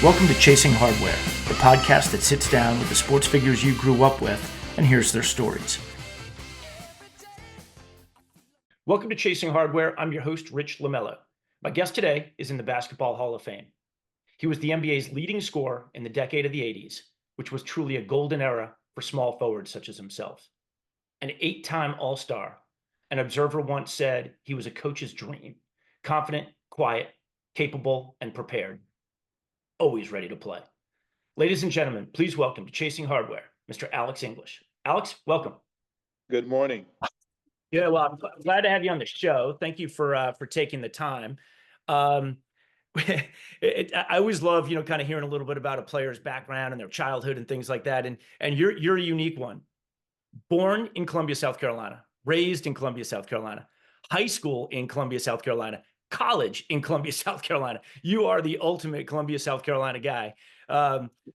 Welcome to Chasing Hardware, the podcast that sits down with the sports figures you grew up with and hears their stories. Welcome to Chasing Hardware. I'm your host, Rich Lamello. My guest today is in the Basketball Hall of Fame. He was the NBA's leading scorer in the decade of the 80s, which was truly a golden era for small forwards such as himself. An 8-time All-Star, an observer once said he was a coach's dream, confident, quiet, capable, and prepared. Always ready to play. Ladies and gentlemen, please welcome to Chasing Hardware, Mr. Alex English. Alex, welcome. Good morning. Yeah, well, I'm glad to have you on the show. Thank you for taking the time. I always love, kind of hearing a little bit about a player's background and their childhood and things like that. And you're a unique one. Born in Columbia, South Carolina, raised in Columbia, South Carolina, high school in Columbia, South Carolina, college in Columbia, South Carolina. You are the ultimate Columbia, South Carolina guy.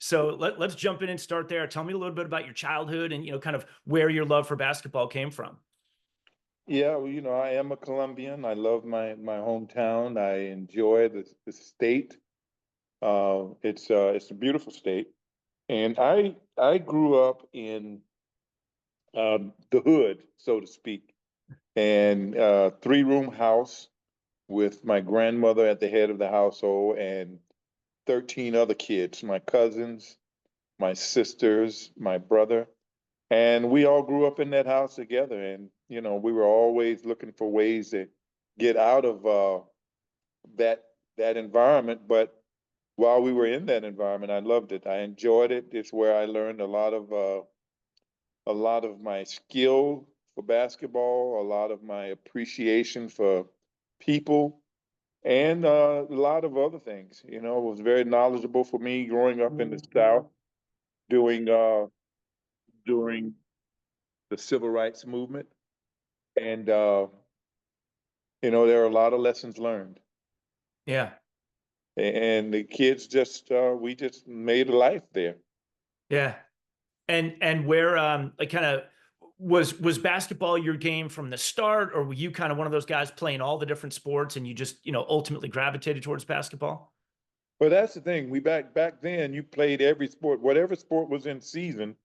So let's jump in and start there. Tell me a little bit about your childhood and, kind of where your love for basketball came from. Yeah, well, I am a Colombian. I love my hometown. I enjoy the state. It's a beautiful state, and I grew up in the hood, so to speak, and 3-room house with my grandmother at the head of the household and 13 other kids, my cousins, my sisters, my brother. And we all grew up in that house together. And, we were always looking for ways to get out of that environment. But while we were in that environment, I loved it. I enjoyed it. It's where I learned a lot of my skill for basketball, a lot of my appreciation for people, and a lot of other things. It was very knowledgeable for me growing up in the South, doing during the civil rights movement. And, there are a lot of lessons learned. Yeah. And the kids we just made a life there. Yeah. And where, like kind of was basketball your game from the start, or were you kind of one of those guys playing all the different sports and you just, ultimately gravitated towards basketball? Well, that's the thing. Back then you played every sport, whatever sport was in season,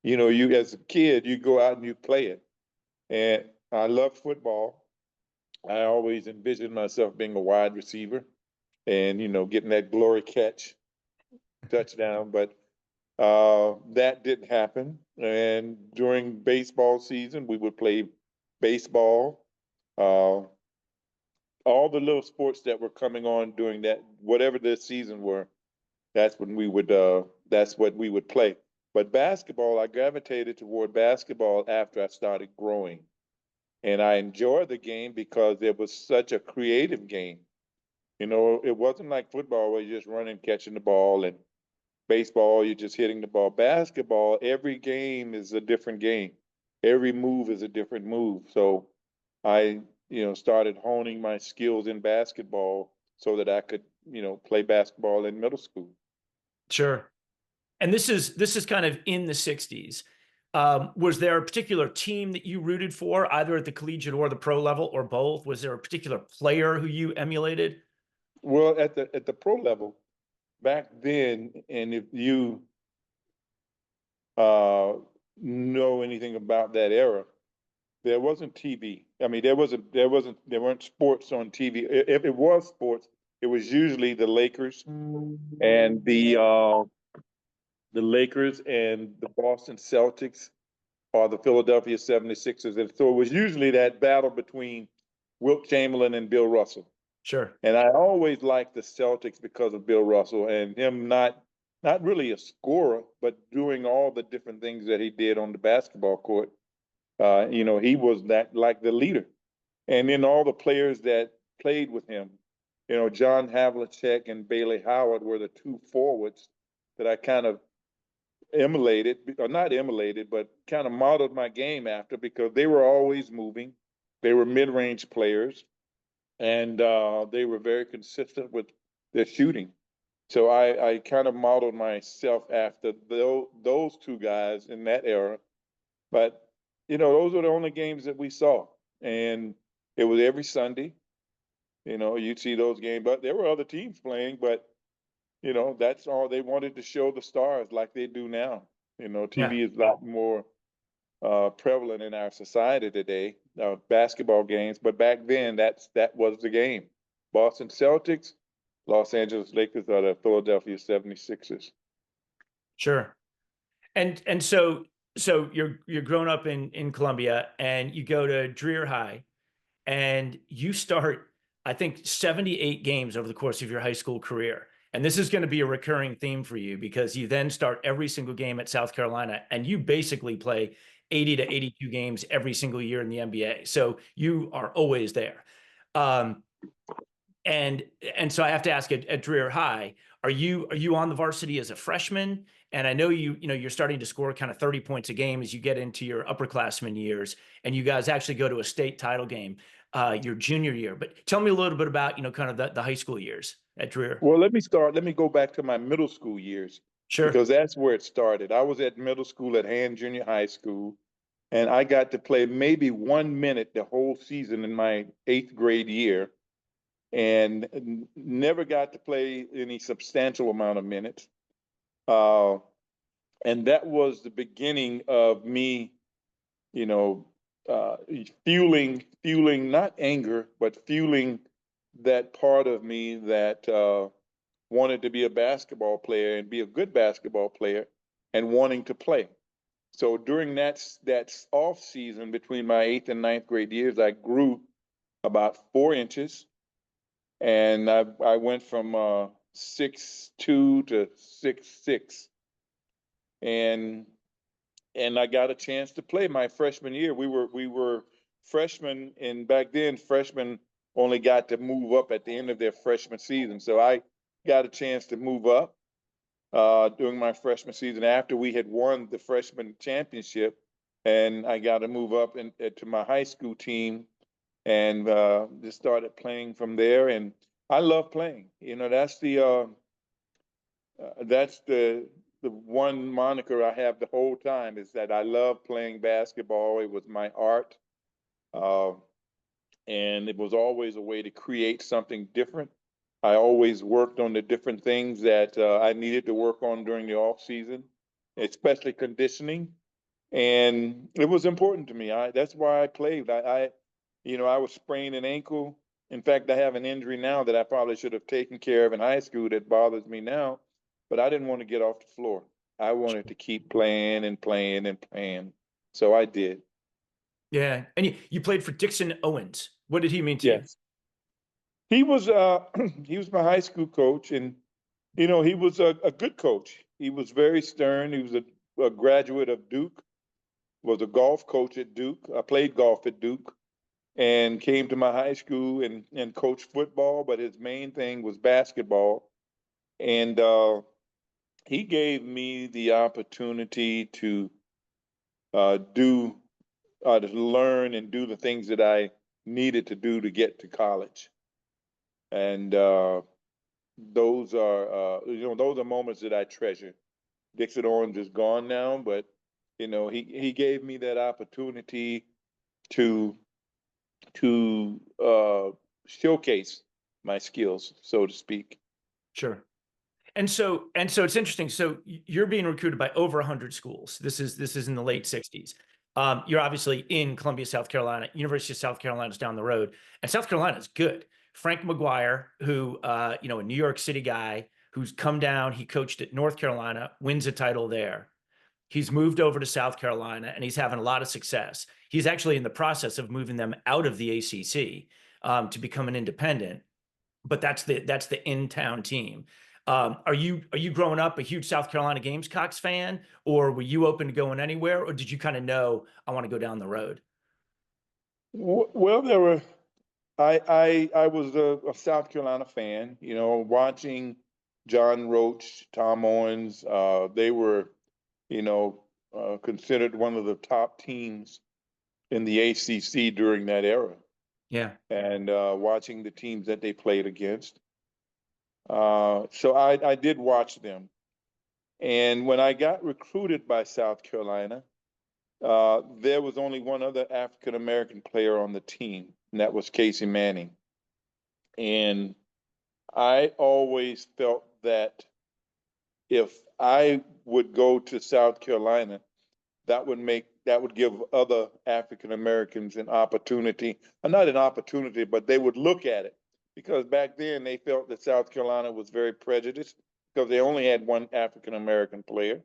you as a kid, you go out and you play it. And I love football. I always envisioned myself being a wide receiver and, getting that glory catch touchdown, but that didn't happen. And during baseball season, we would play baseball. Uh, all the little sports that were coming on during that, whatever the season were, that's what we would play. But basketball, I gravitated toward basketball after I started growing. And I enjoyed the game because it was such a creative game. It wasn't like football where you're just running, catching the ball, and baseball, you're just hitting the ball. Basketball, every game is a different game. Every move is a different move. So I, started honing my skills in basketball so that I could, play basketball in middle school. Sure. And this is kind of in the 60s. Was there a particular team that you rooted for, either at the collegiate or the pro level, or both? Was there a particular player who you emulated? Well, at the pro level, back then, and if you know anything about that era, there wasn't TV. I mean, there weren't sports on TV. If it was sports, it was usually the Lakers and the Lakers and the Boston Celtics or the Philadelphia 76ers. And so it was usually that battle between Wilt Chamberlain and Bill Russell. Sure. And I always liked the Celtics because of Bill Russell and him not really a scorer, but doing all the different things that he did on the basketball court. He was that like the leader. And then all the players that played with him, John Havlicek and Bailey Howard were the two forwards that I kind of emulated, or not emulated, but kind of modeled my game after because they were always moving. They were mid-range players, and they were very consistent with their shooting. So I kind of modeled myself after those two guys in that era. But, those were the only games that we saw. And it was every Sunday. You'd see those games. But there were other teams playing, but, that's all they wanted to show the stars like they do now. Yeah, TV is a lot more prevalent in our society today, basketball games. But back then, that was the game. Boston Celtics, Los Angeles Lakers, or the Philadelphia 76ers. sure. And so you're growing up in Columbia, and you go to Dreer High, and you start, I think, 78 games over the course of your high school career. And this is going to be a recurring theme for you, because you then start every single game at South Carolina, and you basically play 80 to 82 games every single year in the NBA. So you are always there. Um, and and so I have to ask, at Dreer High, are you on the varsity as a freshman? And I know you're starting to score kind of 30 points a game as you get into your upperclassmen years, and you guys actually go to a state title game your junior year. But tell me a little bit about kind of the high school years at Dreer. Well, let me go back to my middle school years Sure. because that's where it started. I was at middle school at Hand Junior High School, and I got to play maybe 1 minute the whole season in my eighth grade year, and never got to play any substantial amount of minutes. Uh, and that was the beginning of me, you know, uh, fueling not anger, but fueling that part of me that wanted to be a basketball player and be a good basketball player and wanting to play. So during that off season between my eighth and ninth grade years, I grew about 4 inches, and I went from 6'2" to 6'6", and I got a chance to play my freshman year. We were freshmen, and back then freshmen only got to move up at the end of their freshman season. So I got a chance to move up during my freshman season after we had won the freshman championship, and I got to move up to my high school team, and just started playing from there. And I love playing. That's the one moniker I have the whole time, is that I love playing basketball. It was my art, uh, and it was always a way to create something different. I always worked on the different things that I needed to work on during the off season, especially conditioning, and it was important to me. That's why I played. I was spraining an ankle. In fact, I have an injury now that I probably should have taken care of in high school that bothers me now, but I didn't want to get off the floor. I wanted to keep playing and playing and playing, so I did. Yeah. And you played for Dixon Owens. What did he mean to you? Yes, he was he was my high school coach, and he was a good coach. He was very stern. He was a graduate of Duke, was a golf coach at Duke. I played golf at Duke and came to my high school and coached football, but his main thing was basketball. And he gave me the opportunity do to learn and do the things that I needed to do to get to college. And those are moments that I treasure. Dixon Owens is gone now, but he gave me that opportunity to to showcase my skills, so to speak. Sure. And so it's interesting. So you're being recruited by over 100 schools. This is in the late 60s. You're obviously in Columbia, South Carolina. University of South Carolina is down the road, and South Carolina is good. Frank McGuire, who a New York City guy who's come down, he coached at North Carolina, wins a title there. He's moved over to South Carolina, and he's having a lot of success. He's actually in the process of moving them out of the ACC to become an independent, but that's the in-town team. Are you growing up a huge South Carolina Gamecocks fan, or were you open to going anywhere, or did you kind of know I want to go down the road? Well, there were. I was a South Carolina fan. Watching John Roach, Tom Owens. They were, considered one of the top teams in the ACC during that era, Yeah, and watching the teams that they played against. So I did watch them. And when I got recruited by South Carolina, there was only one other African American player on the team, and that was Casey Manning. And I always felt that if I would go to South Carolina, that would give other African Americans an opportunity, not an opportunity, but they would look at it. Because back then they felt that South Carolina was very prejudiced because they only had one African American player.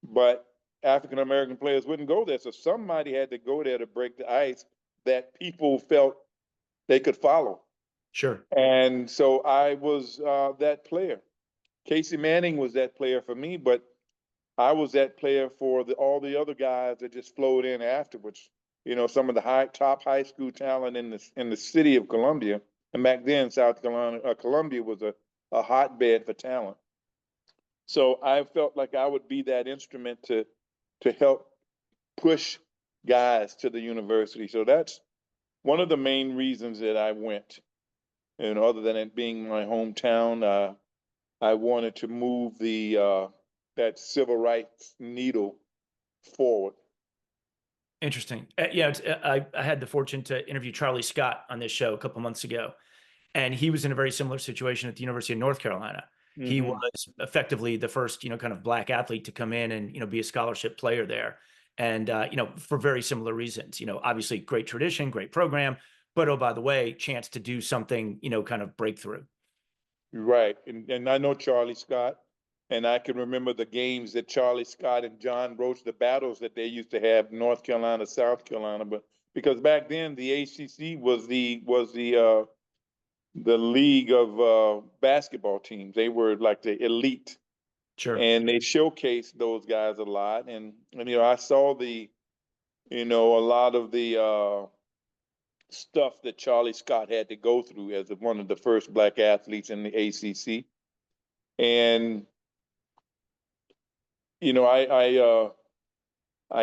But African American players wouldn't go there. So somebody had to go there to break the ice that people felt they could follow. Sure. And so I was that player. Casey Manning was that player for me, but I was that player for all the other guys that just flowed in afterwards. You know, some of the top high school talent in the city of Columbia, and back then South Carolina, Columbia was a hotbed for talent. So I felt like I would be that instrument to help push guys to the university. So that's one of the main reasons that I went. And other than it being my hometown, I wanted to move that civil rights needle forward. Interesting. Yeah, I had the fortune to interview Charlie Scott on this show a couple months ago, and he was in a very similar situation at the University of North Carolina. He was effectively the first, kind of black athlete to come in and, be a scholarship player there. And, for very similar reasons, obviously great tradition, great program, but oh, by the way, chance to do something, kind of breakthrough. Right. And I know Charlie Scott, and I can remember the games that Charlie Scott and John Roach, the battles that they used to have, North Carolina, South Carolina. But because back then the ACC was the league of basketball teams. They were like the elite. Sure. And they showcased those guys a lot. And I saw a lot of the stuff that Charlie Scott had to go through as one of the first black athletes in the ACC. And I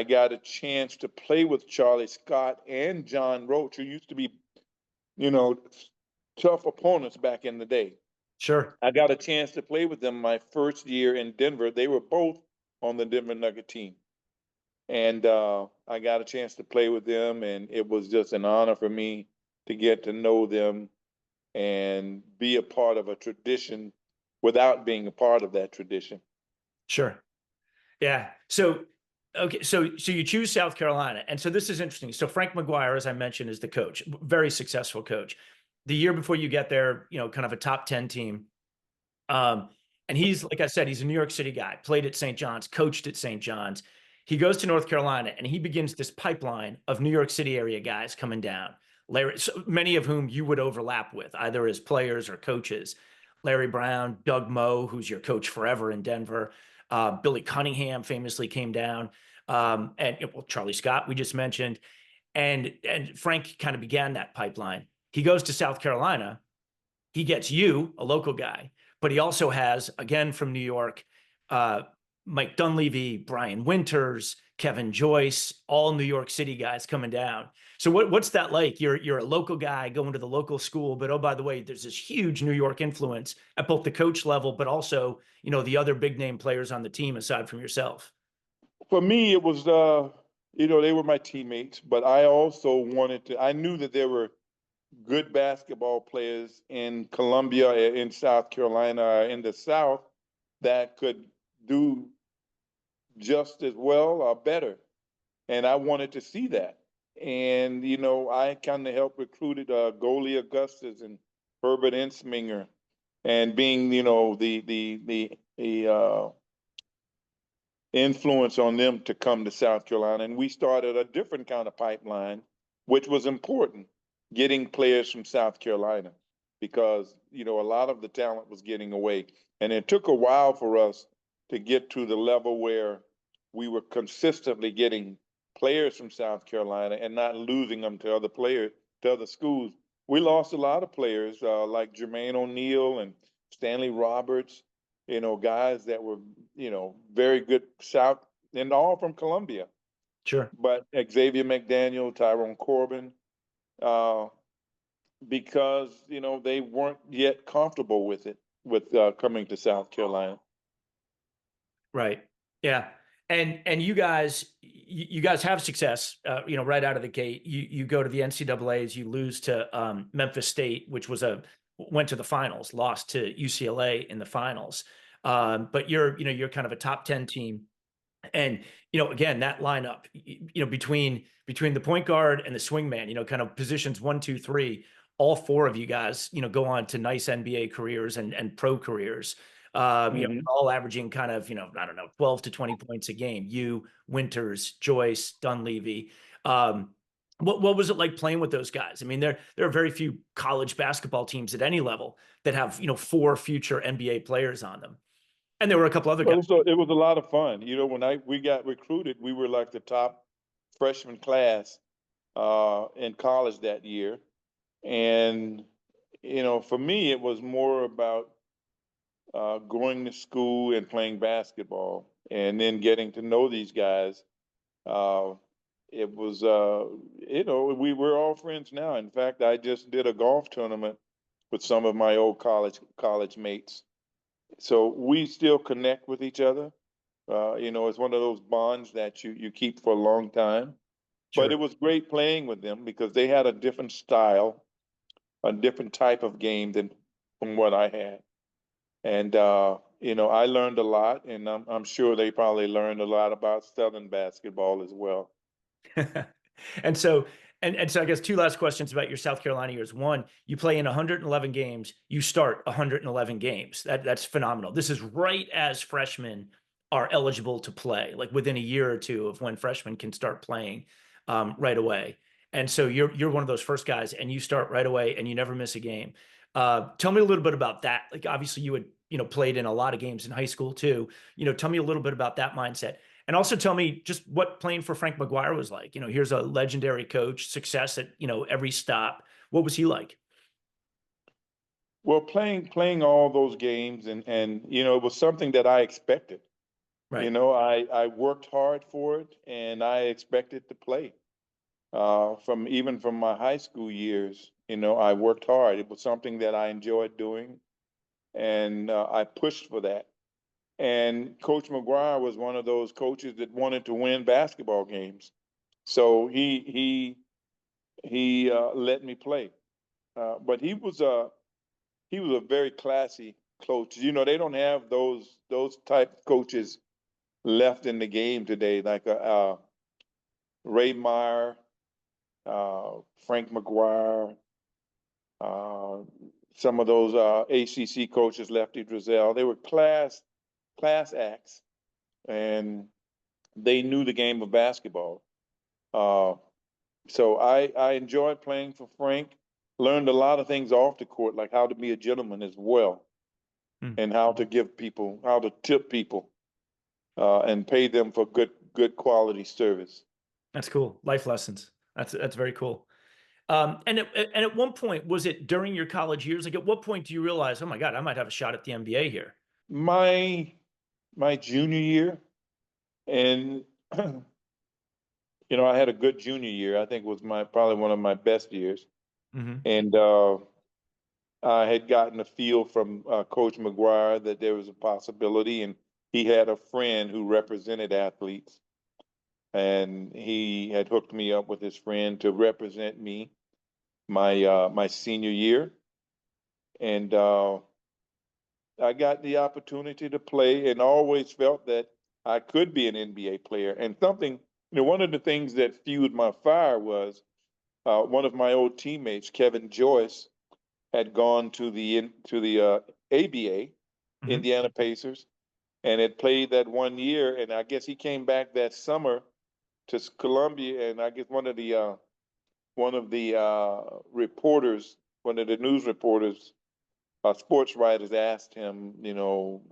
got a chance to play with Charlie Scott and John Roach, who used to be, tough opponents back in the day. Sure. I got a chance to play with them my first year in Denver. They were both on the Denver Nugget team. And I got a chance to play with them, and it was just an honor for me to get to know them and be a part of a tradition without being a part of that tradition. Sure. Yeah. So, okay. So you choose South Carolina. And so this is interesting. So Frank McGuire, as I mentioned, is the coach, very successful coach. The year before you get there, kind of a top 10 team. And he's, like I said, he's a New York City guy, played at St. John's, coached at St. John's. He goes to North Carolina and he begins this pipeline of New York City area guys coming down. Larry, so many of whom you would overlap with, either as players or coaches. Larry Brown, Doug Moe, who's your coach forever in Denver. Billy Cunningham famously came down. And Charlie Scott, we just mentioned. And Frank kind of began that pipeline. He goes to South Carolina. He gets you, a local guy, but he also has, again, from New York, Mike Dunleavy, Brian Winters, Kevin Joyce, all New York City guys coming down. So what's that like? You're a local guy going to the local school, but oh, by the way, there's this huge New York influence at both the coach level, but also, the other big name players on the team aside from yourself. For me, it was, they were my teammates, but I also I knew that there were good basketball players in Columbia, in South Carolina, in the South that could do just as well or better. And I wanted to see that. And, I kind of helped recruited Goalie Augustus and Herbert Ensminger, and being, the influence on them to come to South Carolina. And we started a different kind of pipeline, which was important, getting players from South Carolina, because, a lot of the talent was getting away. And it took a while for us to get to the level where we were consistently getting players from South Carolina and not losing them to other schools. We lost a lot of players like Jermaine O'Neal and Stanley Roberts, guys that were, very good South, and all from Columbia. Sure. But Xavier McDaniel, Tyrone Corbin, because, they weren't yet comfortable with it, with coming to South Carolina. Right. Yeah. And you guys have success, right out of the gate. You go to the NCAAs, you lose to Memphis State, which went to the finals, lost to UCLA in the finals. But you're kind of a top 10 team. And, again, that lineup, between the point guard and the swing man, kind of positions 1, 2, 3, all four of you guys, go on to nice NBA careers and pro careers. Mhm. All averaging kind of, I don't know, 12 to 20 points a game. You, Winters, Joyce, Dunleavy. Um, what was it like playing with those guys? I mean, there are very few college basketball teams at any level that have, four future NBA players on them. And there were a couple other guys. Well, so it was a lot of fun. When we got recruited, we were like the top freshman class in college that year. And, for me, it was more about going to school and playing basketball and then getting to know these guys. Uh, it was, we were all friends now. In fact, I just did a golf tournament with some of my old college mates. So we still connect with each other. It's one of those bonds that you keep for a long time. But Sure. it was great playing with them because they had a different style, a different type of game than from what I had. And I learned a lot, and I'm sure they probably learned a lot about Southern basketball as well. And so, and so I guess two last questions about your South Carolina years. One, you play in 111 games, you start 111 games. That's phenomenal. This is right as freshmen are eligible to play, like within a year or two of when freshmen can start playing right away. And so you're one of those first guys, and you start right away, and you never miss a game. Tell me a little bit about that. Like obviously you had played in a lot of games in high school too. Tell me a little bit about that mindset. And also tell me just what playing for Frank McGuire was like. Here's a legendary coach, success at, every stop. What was he like? Well, playing all those games and it was something that I expected. Right. I worked hard for it and I expected to play. From my high school years, I worked hard. It was something that I enjoyed doing, and I pushed for that. And Coach McGuire was one of those coaches that wanted to win basketball games, so he let me play. But he was a very classy coach. They don't have those type of coaches left in the game today, like Ray Meyer, Frank McGuire, uh, some of those ACC coaches, Lefty Drizel. They were class acts, and they knew the game of basketball. Uh, so I enjoyed playing for Frank. Learned a lot of things off the court, like how to be a gentleman as well, Hmm. and how to tip people, and pay them for good quality service. That's cool. Life lessons. That's very cool. And at one point, was it during your college years? Like, at what point do you realize, oh my God, I might have a shot at the NBA here? My junior year, and I had a good junior year. I think it was my probably one of my best years, Hmm. and I had gotten a feel from Coach McGuire that there was a possibility, and he had a friend who represented athletes, and he had hooked me up with his friend to represent me my senior year, and I got the opportunity to play, and always felt that I could be an NBA player. And one of the things that fueled my fire was one of my old teammates, Kevin Joyce, had gone to the ABA, Hmm. Indiana Pacers, and had played that one year. And I guess he came back that summer to Columbia, and I guess one of the reporters, one of the news reporters, sports writers, asked him,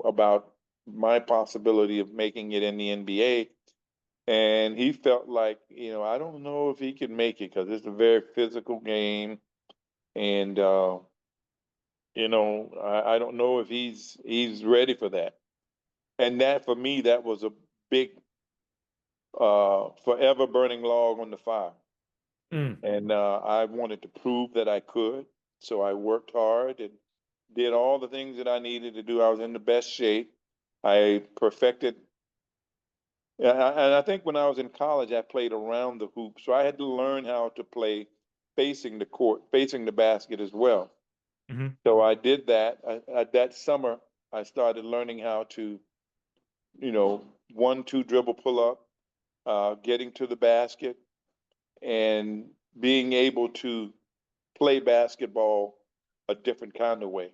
about my possibility of making it in the NBA. And he felt like, I don't know if he could make it because it's a very physical game. And I don't know if he's ready for that. And that for me, that was a big, forever burning log on the fire. Mm. And I wanted to prove that I could. So I worked hard and did all the things that I needed to do. I was in the best shape. I perfected. And I think when I was in college, I played around the hoop. So I had to learn how to play facing the court, facing the basket as well. Hmm. So I did that that summer. I started learning how to, 1-2 dribble pull up, getting to the basket, and being able to play basketball a different kind of way.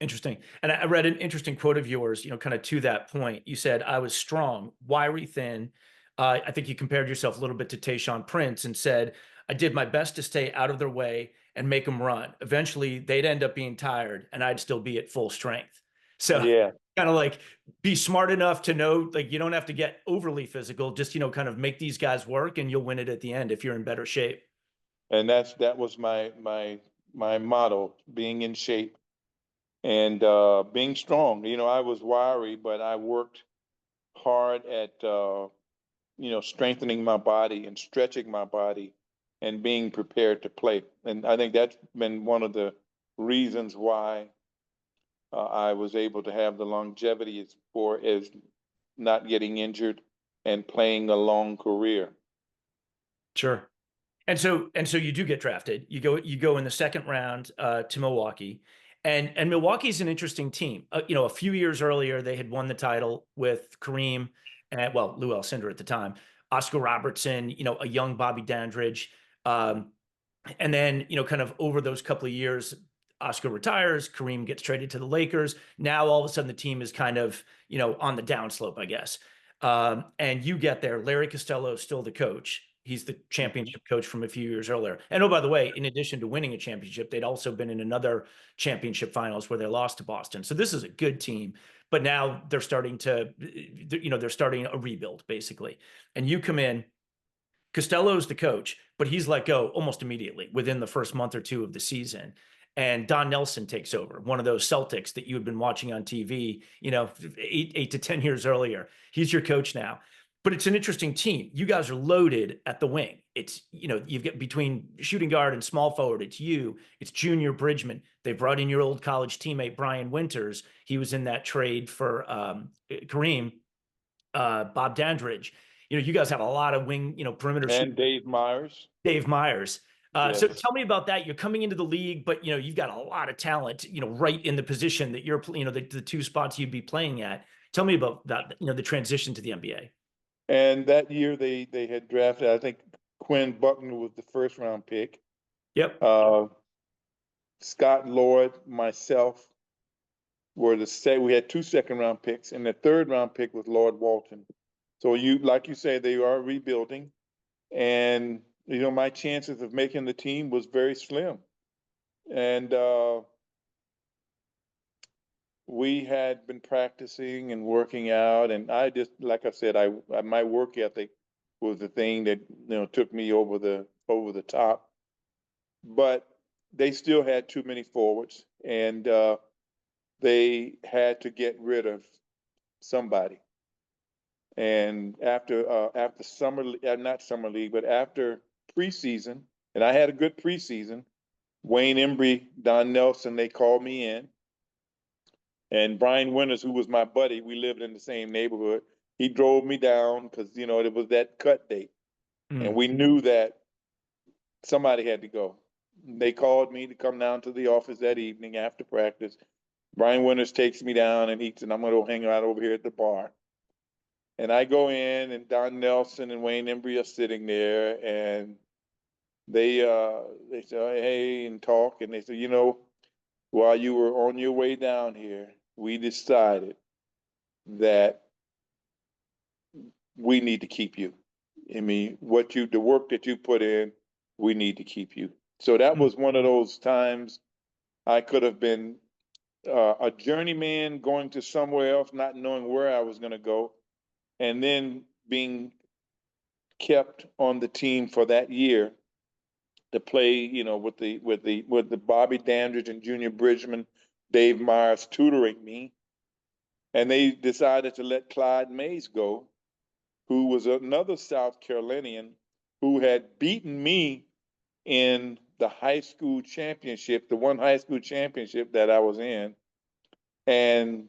Interesting. And I read an interesting quote of yours, kind of to that point. You said, I was strong, wiry, thin. I think you compared yourself a little bit to Tayshaun Prince and said, I did my best to stay out of their way and make them run. Eventually, they'd end up being tired and I'd still be at full strength. So Yeah. kind of like be smart enough to know, like, you don't have to get overly physical, just, kind of make these guys work and you'll win it at the end if you're in better shape. And that was my motto, being in shape and being strong. I was wiry, but I worked hard at strengthening my body and stretching my body and being prepared to play. And I think that's been one of the reasons why I was able to have the longevity is not getting injured and playing a long career. Sure. And so you do get drafted. You go in the second round to Milwaukee, and Milwaukee's an interesting team. A few years earlier they had won the title with Kareem and Lou Alcindor at the time, Oscar Robertson, a young Bobby Dandridge, and then kind of over those couple of years, Oscar retires, Kareem gets traded to the Lakers. Now all of a sudden the team is kind of on the downslope, I guess. And you get there. Larry Costello is still the coach. He's the championship coach from a few years earlier. And oh, by the way, in addition to winning a championship, they'd also been in another championship finals where they lost to Boston. So this is a good team. But now they're starting they're starting a rebuild, basically. And you come in, Costello's the coach, but he's let go almost immediately within the first month or two of the season. And Don Nelson takes over, one of those Celtics that you had been watching on TV, 8 to 10 years earlier. He's your coach now. But it's an interesting team. You guys are loaded at the wing. It's, you've got between shooting guard and small forward, it's Junior Bridgman. They brought in your old college teammate, Brian Winters. He was in that trade for Kareem, Bob Dandridge. You guys have a lot of wing, perimeter And shooting. Dave Myers. Dave Myers. So Yes. tell me about that. You're coming into the league, but you've got a lot of talent, right in the position that you're, the two spots you'd be playing at. Tell me about that, the transition to the NBA. And that year they had drafted, I think Quinn Buckner was the first round pick. Yep. Scott Lord, myself were we had 2 second round picks, and the third round pick was Lord Walton. So like you say, they are rebuilding, and my chances of making the team was very slim. And we had been practicing and working out, and I just, like I said, my work ethic was the thing that took me over the top. But they still had too many forwards, and they had to get rid of somebody. And after not summer league, but after preseason, and I had a good preseason. Wayne Embry, Don Nelson, they called me in. And Brian Winters, who was my buddy, we lived in the same neighborhood. He drove me down because it was that cut date, and we knew that somebody had to go. They called me to come down to the office that evening after practice. Brian Winters takes me down, and he said, "I'm going to hang out over here at the bar." And I go in, and Don Nelson and Wayne Embry are sitting there, and they say, "Hey," and talk, and they say, while you were on your way down here, we decided that we need to keep you. I mean, the work that you put in, we need to keep you. So that was one of those times I could have been a journeyman going to somewhere else, not knowing where I was going to go, and then being kept on the team for that year to play, with the Bobby Dandridge and Junior Bridgman, Dave Myers tutoring me. And they decided to let Clyde Mays go, who was another South Carolinian who had beaten me in the high school championship, the one high school championship that I was in. And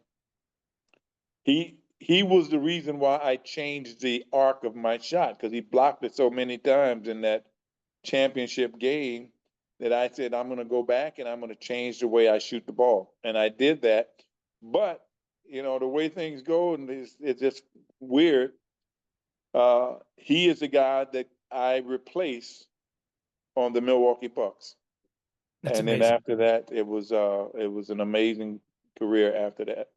he was the reason why I changed the arc of my shot, because he blocked it so many times in that championship game that I said, I'm going to go back and I'm going to change the way I shoot the ball. And I did that. But, the way things go, and it's just weird. He is the guy that I replace on the Milwaukee Bucks. That's And then amazing. after that, it was an amazing career after that.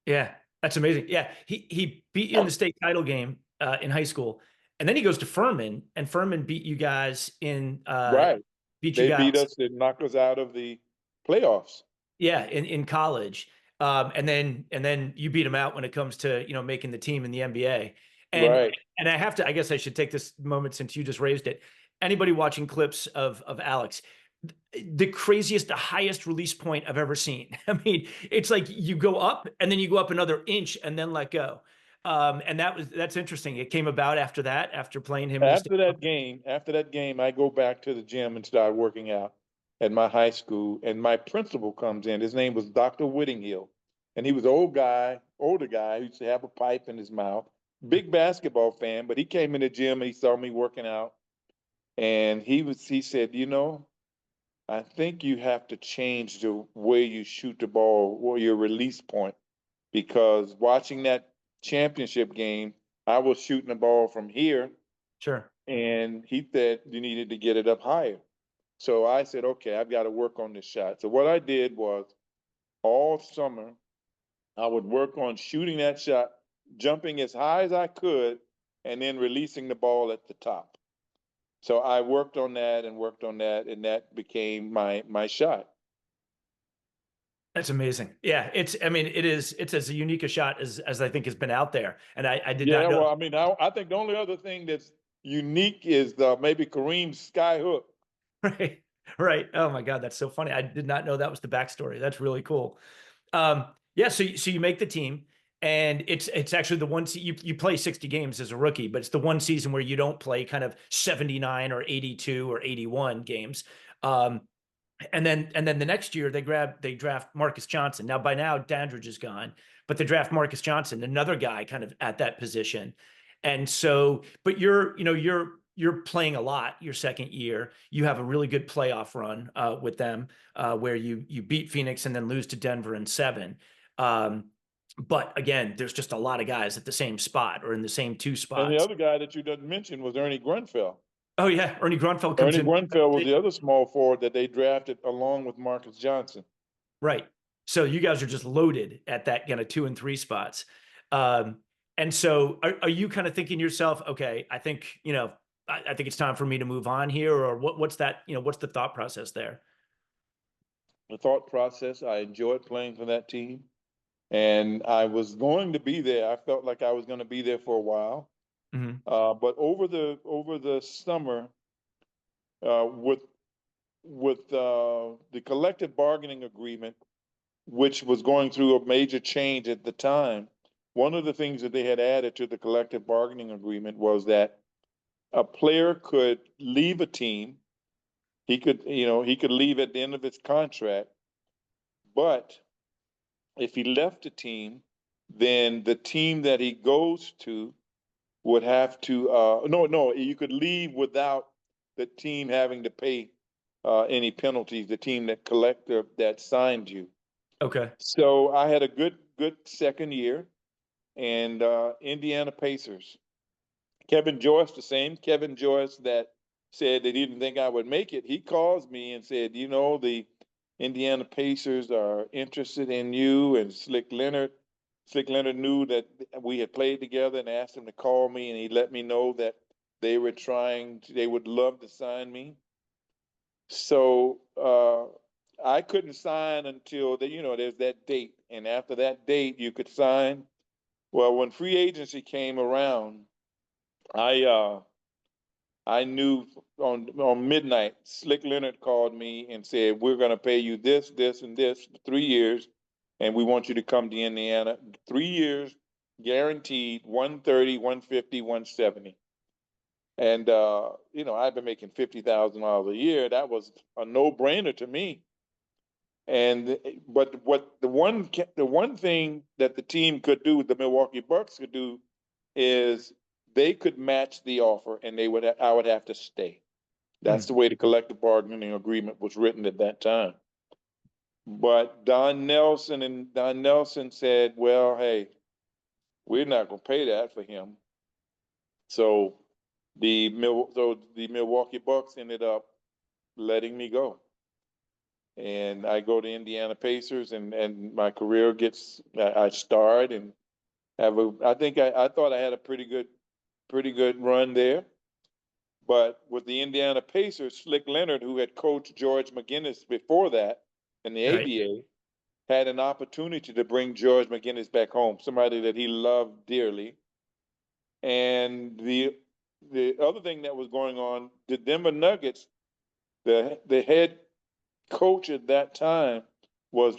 Yeah, that's amazing. Yeah, he beat you in the state title game in high school, and then he goes to Furman, and Furman beat you guys in Right. beat you They beat guys, us and knocked us out of the playoffs. yeah, in college. And then you beat him out when it comes to making the team in the NBA. And Right. and I guess I should take this moment since you just raised it. Anybody watching clips of Alex, the craziest, the highest release point I've ever seen. I mean, it's like you go up and then you go up another inch and then let go. And that's interesting. It came about after that, after playing him in the state. After that game, I go back to the gym and start working out at my high school. And my principal comes in. His name was Dr. Whittinghill. And he was an older guy who used to have a pipe in his mouth. Big basketball fan, but he came in the gym and he saw me working out. And he said, I think you have to change the way you shoot the ball or your release point, because watching that championship game, I was shooting the ball from here, Sure. and he said you needed to get it up higher. So I said, okay, I've got to work on this shot. So what I did was all summer, I would work on shooting that shot, jumping as high as I could, and then releasing the ball at the top. So I worked on that and worked on that, and that became my shot. That's amazing. Yeah, I mean, it's as unique a shot as I think has been out there. And I did not Yeah, know. well, I mean, I think the only other thing that's unique is maybe Kareem's sky hook. Right. Right. Oh my God, that's so funny. I did not know that was the backstory. That's really cool. Yeah, so you make the team, and it's actually the one you play 60 games as a rookie, but it's the one season where you don't play kind of 79 or 82 or 81 games. Um, and then the next year they draft Marcus Johnson. Now by now Dandridge is gone, but they draft Marcus Johnson, another guy kind of at that position. And so, but you're playing a lot your second year. You have a really good playoff run with them, where you beat Phoenix and then lose to Denver in seven. Um, but again, there's just a lot of guys at the same spot or in the same two And the spots. other guy that you didn't mention was Ernie Grunfeld. Oh yeah, Ernie Grunfeld comes Ernie in. Grunfeld was the other small forward that they drafted along with Marcus Johnson. Right. So you guys are just loaded at that kind of 2 and 3 spots. Um, and so are you kind of thinking yourself, okay, I think, I think it's time for me to move on here, or what's that, what's the thought process there? The thought process, I enjoyed playing for that team, and I was going to be there. I felt like I was going to be there for a while. Hmm. But over the summer, with the collective bargaining agreement, which was going through a major change at the time, one of the things that they had added to the collective bargaining agreement was that a player could leave a team. He could leave at the end of his contract, but if he left a team, then the team that he goes to would have to no, you could leave without the team having to pay any penalties, the team that signed you. Okay. So I had a good second year, and Indiana Pacers. Kevin Joyce, the same Kevin Joyce that said that he didn't think I would make it. He calls me and said, the Indiana Pacers are interested in you and Slick Leonard. Slick Leonard knew that we had played together and asked him to call me, and he let me know that they would love to sign me. So I couldn't sign until there's that date, and after that date, you could sign. Well, when free agency came around, I I knew on midnight, Slick Leonard called me and said, "We're going to pay you this, this, and this for 3 years, and we want you to come to Indiana. 3 years, guaranteed, 130, 150, 170." And I've been making $50,000 a year. That was a no-brainer to me. And but what the one thing that the team could do, the Milwaukee Bucks could do, is they could match the offer, and I would have to stay. That's Mm. the way the collective bargaining agreement was written at that time. But Don Nelson said, well, hey, we're not gonna pay that for him. So the Milwaukee Bucks ended up letting me go. And I go to Indiana Pacers, and my career I start and I thought I had a pretty good run there. But with the Indiana Pacers, Slick Leonard, who had coached George McGinnis before that in the Right. ABA, had an opportunity to bring George McGinnis back home, somebody that he loved dearly. And the other thing that was going on, the Denver Nuggets, the head coach at that time was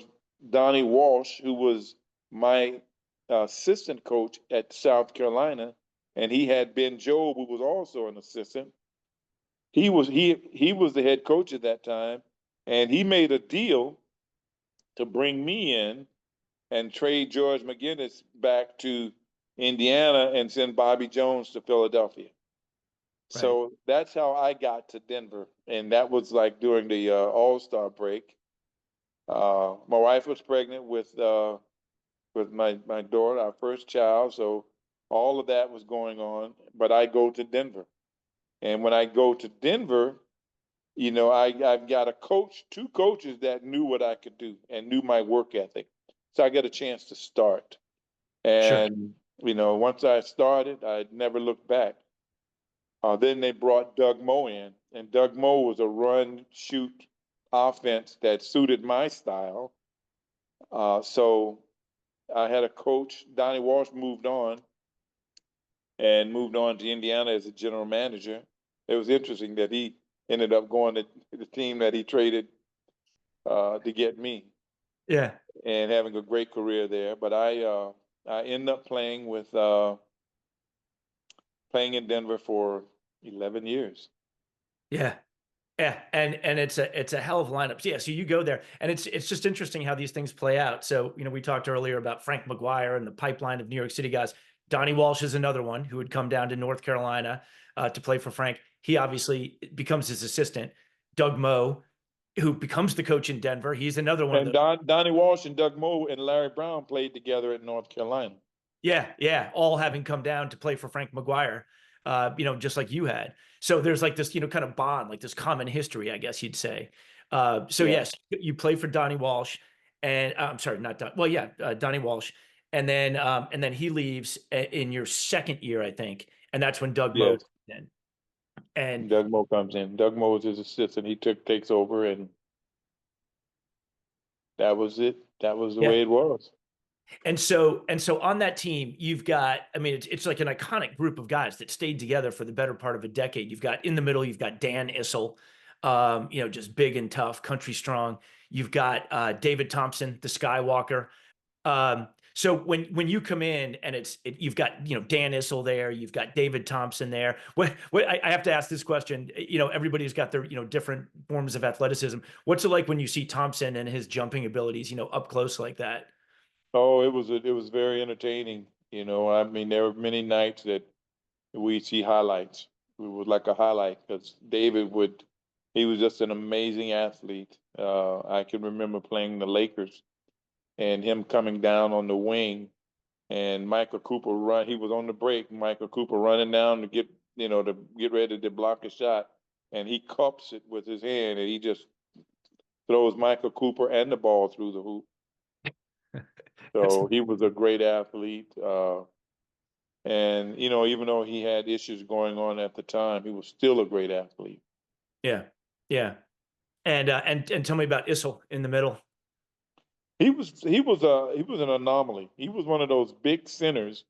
Donnie Walsh, who was my assistant coach at South Carolina, and he had Ben Jobe, who was also an assistant. He was the head coach at that time, and he made a deal to bring me in and trade George McGinnis back to Indiana and send Bobby Jones to Philadelphia. Right. So that's how I got to Denver, and that was like during the All-Star break. My wife was pregnant with my daughter, our first child, so all of that was going on. But I go to Denver, and when I go to Denver, I've got two coaches that knew what I could do and knew my work ethic, so I got a chance to start. Sure. And once I started, I never looked back. Then they brought Doug Moe in, and Doug Moe was a run shoot offense that suited my style. So I had a coach. Donnie Walsh moved on to Indiana as a general manager. It was interesting that he ended up going to the team that he traded to get me Yeah. and having a great career there. But I ended up playing in Denver for 11 years. Yeah. Yeah, and it's a hell of a lineup. So, yeah, so you go there, and it's just interesting how these things play out. So, we talked earlier about Frank McGuire and the pipeline of New York City guys. Donnie Walsh is another one who would come down to North Carolina to play for Frank. He obviously becomes his assistant. Doug Moe, who becomes the coach in Denver, he's another one of And those. Donnie Walsh and Doug Moe and Larry Brown played together at North Carolina. Yeah, yeah, all having come down to play for Frank McGuire, just like you had. So there's like this, kind of bond, like this common history, I guess you'd say. So Yeah. yes, you play for Donnie Walsh, and I'm sorry, not Don. Well, yeah, Donnie Walsh, and then he leaves in your second year, I think, and that's when Doug Moe Yes. comes in. And Doug Moe comes in. Doug Moe is his assistant. He takes over, and that was it. That was the yeah, way it was. and so on that team, you've got, I mean, it's like an iconic group of guys that stayed together for the better part of a decade. You've got in the middle, you've got Dan Issel, just big and tough, country strong. You've got David Thompson, the Skywalker. So when you come in and you've got Dan Issel there, you've got David Thompson there. What I have to ask this question. Everybody's got their different forms of athleticism. What's it like when you see Thompson and his jumping abilities up close like that? Oh, it was very entertaining. I mean, there were many nights that we see highlights. It was like a highlight because he was just an amazing athlete. I can remember playing the Lakers and him coming down on the wing and Michael Cooper he was on the break, Michael Cooper running down to get ready to block a shot. And he cups it with his hand and he just throws Michael Cooper and the ball through the hoop. That's So he was a great athlete. And even though he had issues going on at the time, he was still a great athlete. Yeah, yeah. And tell me about Issel in the middle. He was an anomaly. He was one of those big centers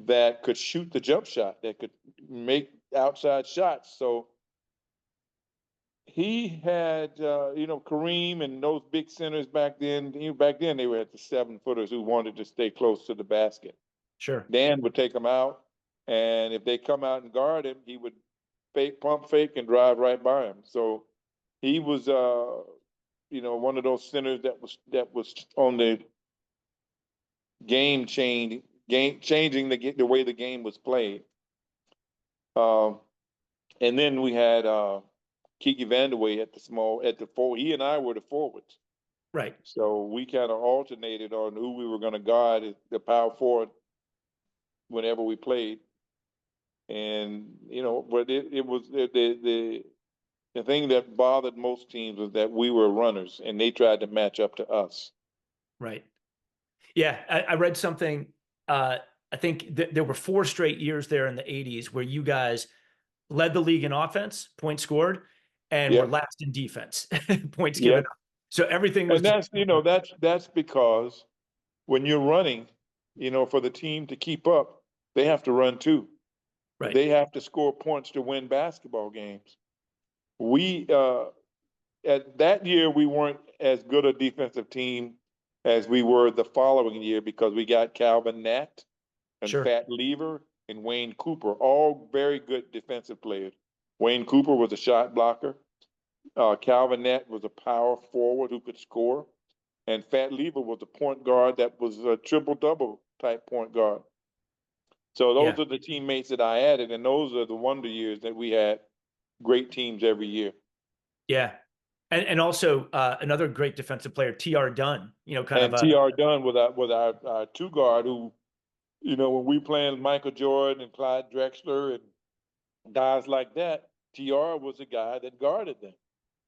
that could shoot the jump shot, that could make outside shots. So he had Kareem and those big centers back then. Back then they were at the 7-footers who wanted to stay close to the basket. Sure. Dan would take them out, and if they come out and guard him, he would pump fake and drive right by him. So he was one of those centers that was on the game changing the way the game was played. Um, and then we had Kiki Vandeweghe at the four. He and I were the forwards. Right. So we kind of alternated on who we were going to guard at the power forward whenever we played. And, but it was the thing that bothered most teams was that we were runners and they tried to match up to us. Right. Yeah. I read something. I think there were 4 straight years there in the 80s where you guys led the league in offense, points scored, and were Yep. last in defense, points given Yep. up. So everything was And that's because when you're running, for the team to keep up, they have to run too. right. They have to score points to win basketball games. We at that year we weren't as good a defensive team as we were the following year because we got Calvin Nat and Sure. Fat Lever and Wayne Cooper, all very good defensive players. Wayne Cooper was a shot blocker. Calvin Nat was a power forward who could score. And Fat Lever was a point guard that was a triple-double type point guard. So Yeah. those are the teammates that I added, and those are the wonder years that we had great teams every year. Yeah. And also another great defensive player, T.R. Dunn, kind of And T.R. Dunn was our two guard who, when we playing Michael Jordan and Clyde Drexler and guys like that, TR was a guy that guarded them.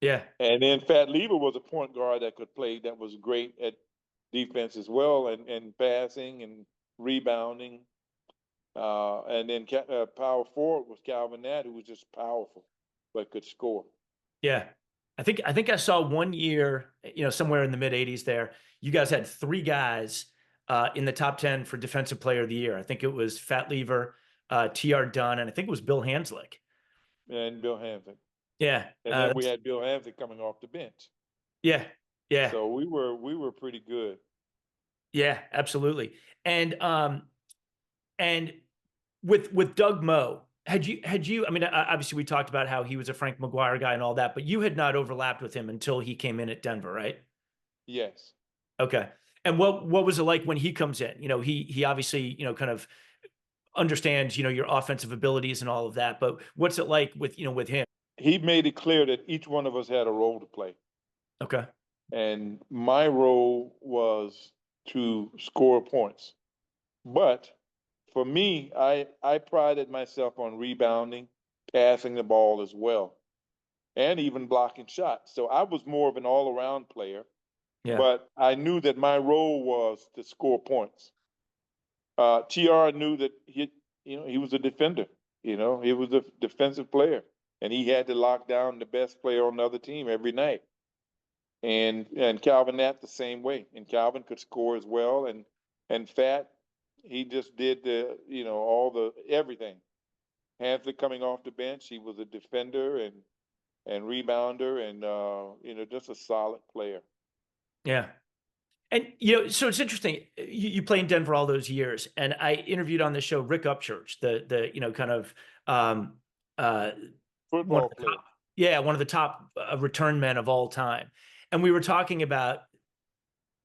yeah. And then Fat Lever was a point guard that could play, that was great at defense as well, and passing and rebounding. And then power forward was Calvin Nat, who was just powerful, but could score. Yeah. I think I saw one year, somewhere in the mid 80s there, you guys had 3 guys in the top 10 for defensive player of the year. I think it was Fat Lever, T.R. Dunn, and I think it was Bill Hanslick. And Bill Hanslick. Yeah. And then we had Bill Hanslick coming off the bench. Yeah. Yeah. So we were pretty good. Yeah, absolutely. And with Doug Moe, had you, I mean, obviously we talked about how he was a Frank McGuire guy and all that, but you had not overlapped with him until he came in at Denver, right? Yes. Okay. And what was it like when he comes in? He obviously, kind of understands, your offensive abilities and all of that, but what's it like with him? He made it clear that each one of us had a role to play. Okay. And my role was to score points. But for me, I prided myself on rebounding, passing the ball as well, and even blocking shots. So I was more of an all-around player. Yeah. But I knew that my role was to score points. TR knew that he was a defender. He was a defensive player, and he had to lock down the best player on the other team every night. And Calvin Nat the same way. And Calvin could score as well. And Fat, he just did all the everything. Hanslick coming off the bench, he was a defender and rebounder and just a solid player. Yeah. And, so it's interesting. You play in Denver all those years, and I interviewed on the show Rick Upchurch, the kind of Football player. one of the top return men of all time. And we were talking about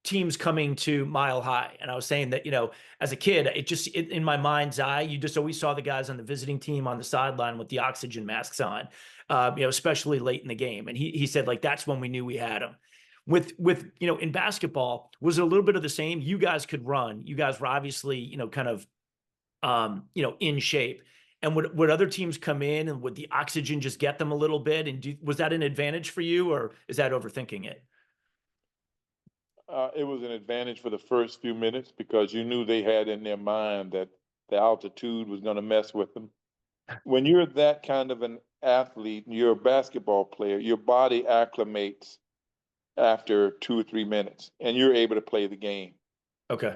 teams coming to Mile High, and I was saying that as a kid, in my mind's eye, you just always saw the guys on the visiting team on the sideline with the oxygen masks on, especially late in the game. And he said, like, that's when we knew we had them. With in basketball, was it a little bit of the same? You guys could run. You guys were obviously kind of in shape. And would other teams come in, and would the oxygen just get them a little bit? And was that an advantage for you, or is that overthinking it? It was an advantage for the first few minutes because you knew they had in their mind that the altitude was going to mess with them. When you're that kind of an athlete, you're a basketball player, your body acclimates after 2 or 3 minutes, and you're able to play the game. Okay.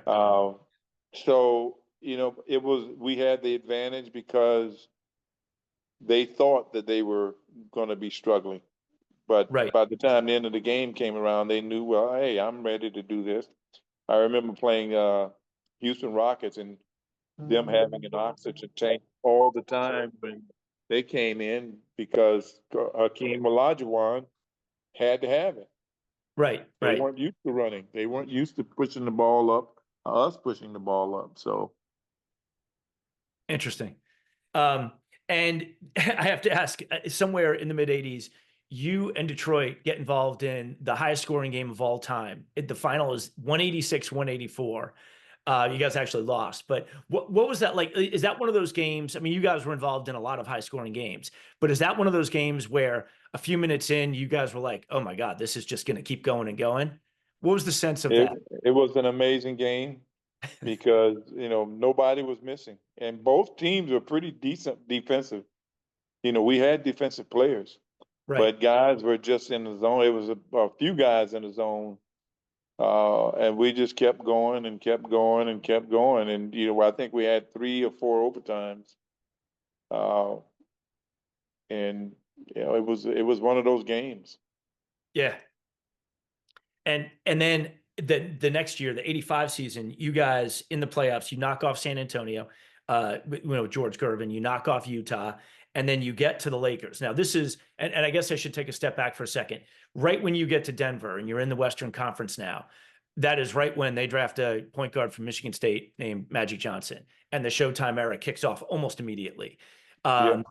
So we had the advantage because they thought that they were going to be struggling. But right. By the time the end of the game came around, they knew, well, hey, I'm ready to do this. I remember playing Houston Rockets and them having an oxygen tank all the time when they came in because Hakeem Olajuwon had to have it. Right. They weren't used to running. They weren't used to pushing the ball up, us pushing the ball up. So interesting. And I have to ask, somewhere in the mid 80s, you and Detroit get involved in the highest scoring game of all time. The final is 186-184. You guys actually lost, but what was that like? Is that one of those games? I mean, you guys were involved in a lot of high scoring games, but is that one of those games where a few minutes in, you guys were like, "Oh my God, this is just going to keep going and going"? What was the sense of It that? it was an amazing game because, nobody was missing. And both teams were pretty decent defensive. We had defensive players, Right. but guys were just in the zone. It was a few guys in the zone. And we just kept going and kept going and kept going. And, I think we had 3 or 4 overtimes. Uh, and, it was one of those games. Yeah. And then the next year, the 85 season, you guys in the playoffs, you knock off San Antonio, George Gervin, you knock off Utah, and then you get to the Lakers. Now, this is, and I guess I should take a step back for a second. Right when you get to Denver and you're in the Western Conference now, that is right when they draft a point guard from Michigan State named Magic Johnson, and the Showtime era kicks off almost immediately. Yeah.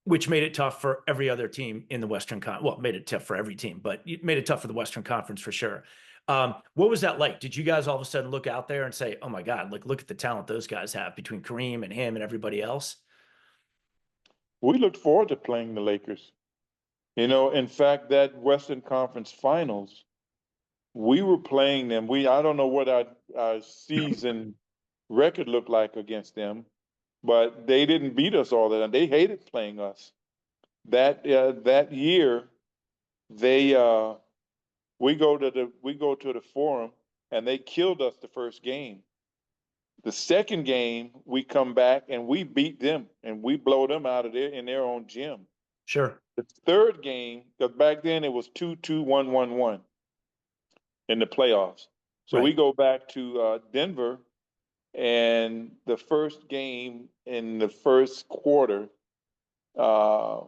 Which made it tough for every other team in the Western Well, made it tough for every team, but it made it tough for the Western Conference for sure. What was that like? Did you guys all of a sudden look out there and say, "Oh my God, like look at the talent those guys have between Kareem and him and everybody else"? We looked forward to playing the Lakers. In fact, that Western Conference Finals, we were playing them. I don't know what our season record looked like against them, but they didn't beat us all the time. They hated playing us. That year, they we go to the Forum, and they killed us the first game. The second game, we come back and we beat them, and we blow them out of in their own gym. Sure. The third game, because back then it was 2-2, 1-1-1 in the playoffs. So Right. we go back to Denver, and the first game in the first quarter, uh,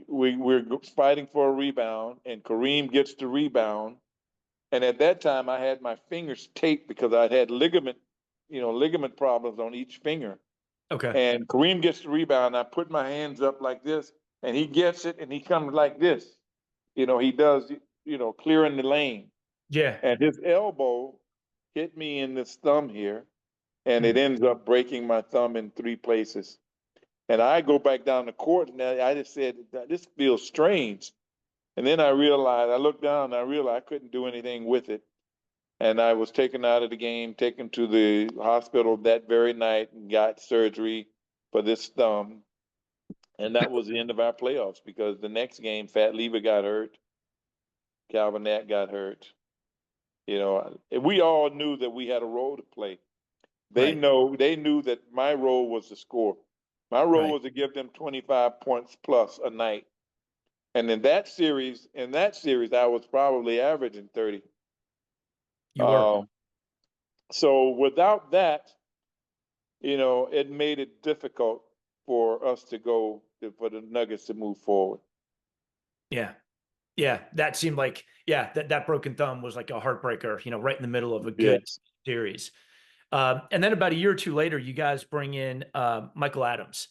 we're fighting for a rebound, and Kareem gets the rebound. And at that time, I had my fingers taped because I had ligament problems on each finger. Okay. And Kareem gets the rebound. I put my hands up like this, and he gets it, and he comes like this. He does, clearing the lane. Yeah. And his elbow hit me in this thumb here, and it Hmm. ends up breaking my thumb in 3 places. And I go back down the court, and I just said, this feels strange. And then I looked down, and I realized I couldn't do anything with it. And I was taken out of the game, taken to the hospital that very night, and got surgery for this thumb. And that was the end of our playoffs because the next game, Fat Lever got hurt, Calvin Nat got hurt. We all knew that we had a role to play. They Right. knew that my role was to score. My role Right. was to give them 25 points plus a night. And in that series, I was probably averaging 30. You were. So without that, it made it difficult for us for the Nuggets to move forward. Yeah. Yeah. That seemed like, yeah, that broken thumb was like a heartbreaker, right in the middle of a good Yes. series. And then about a year or two later, you guys bring in Michael Adams.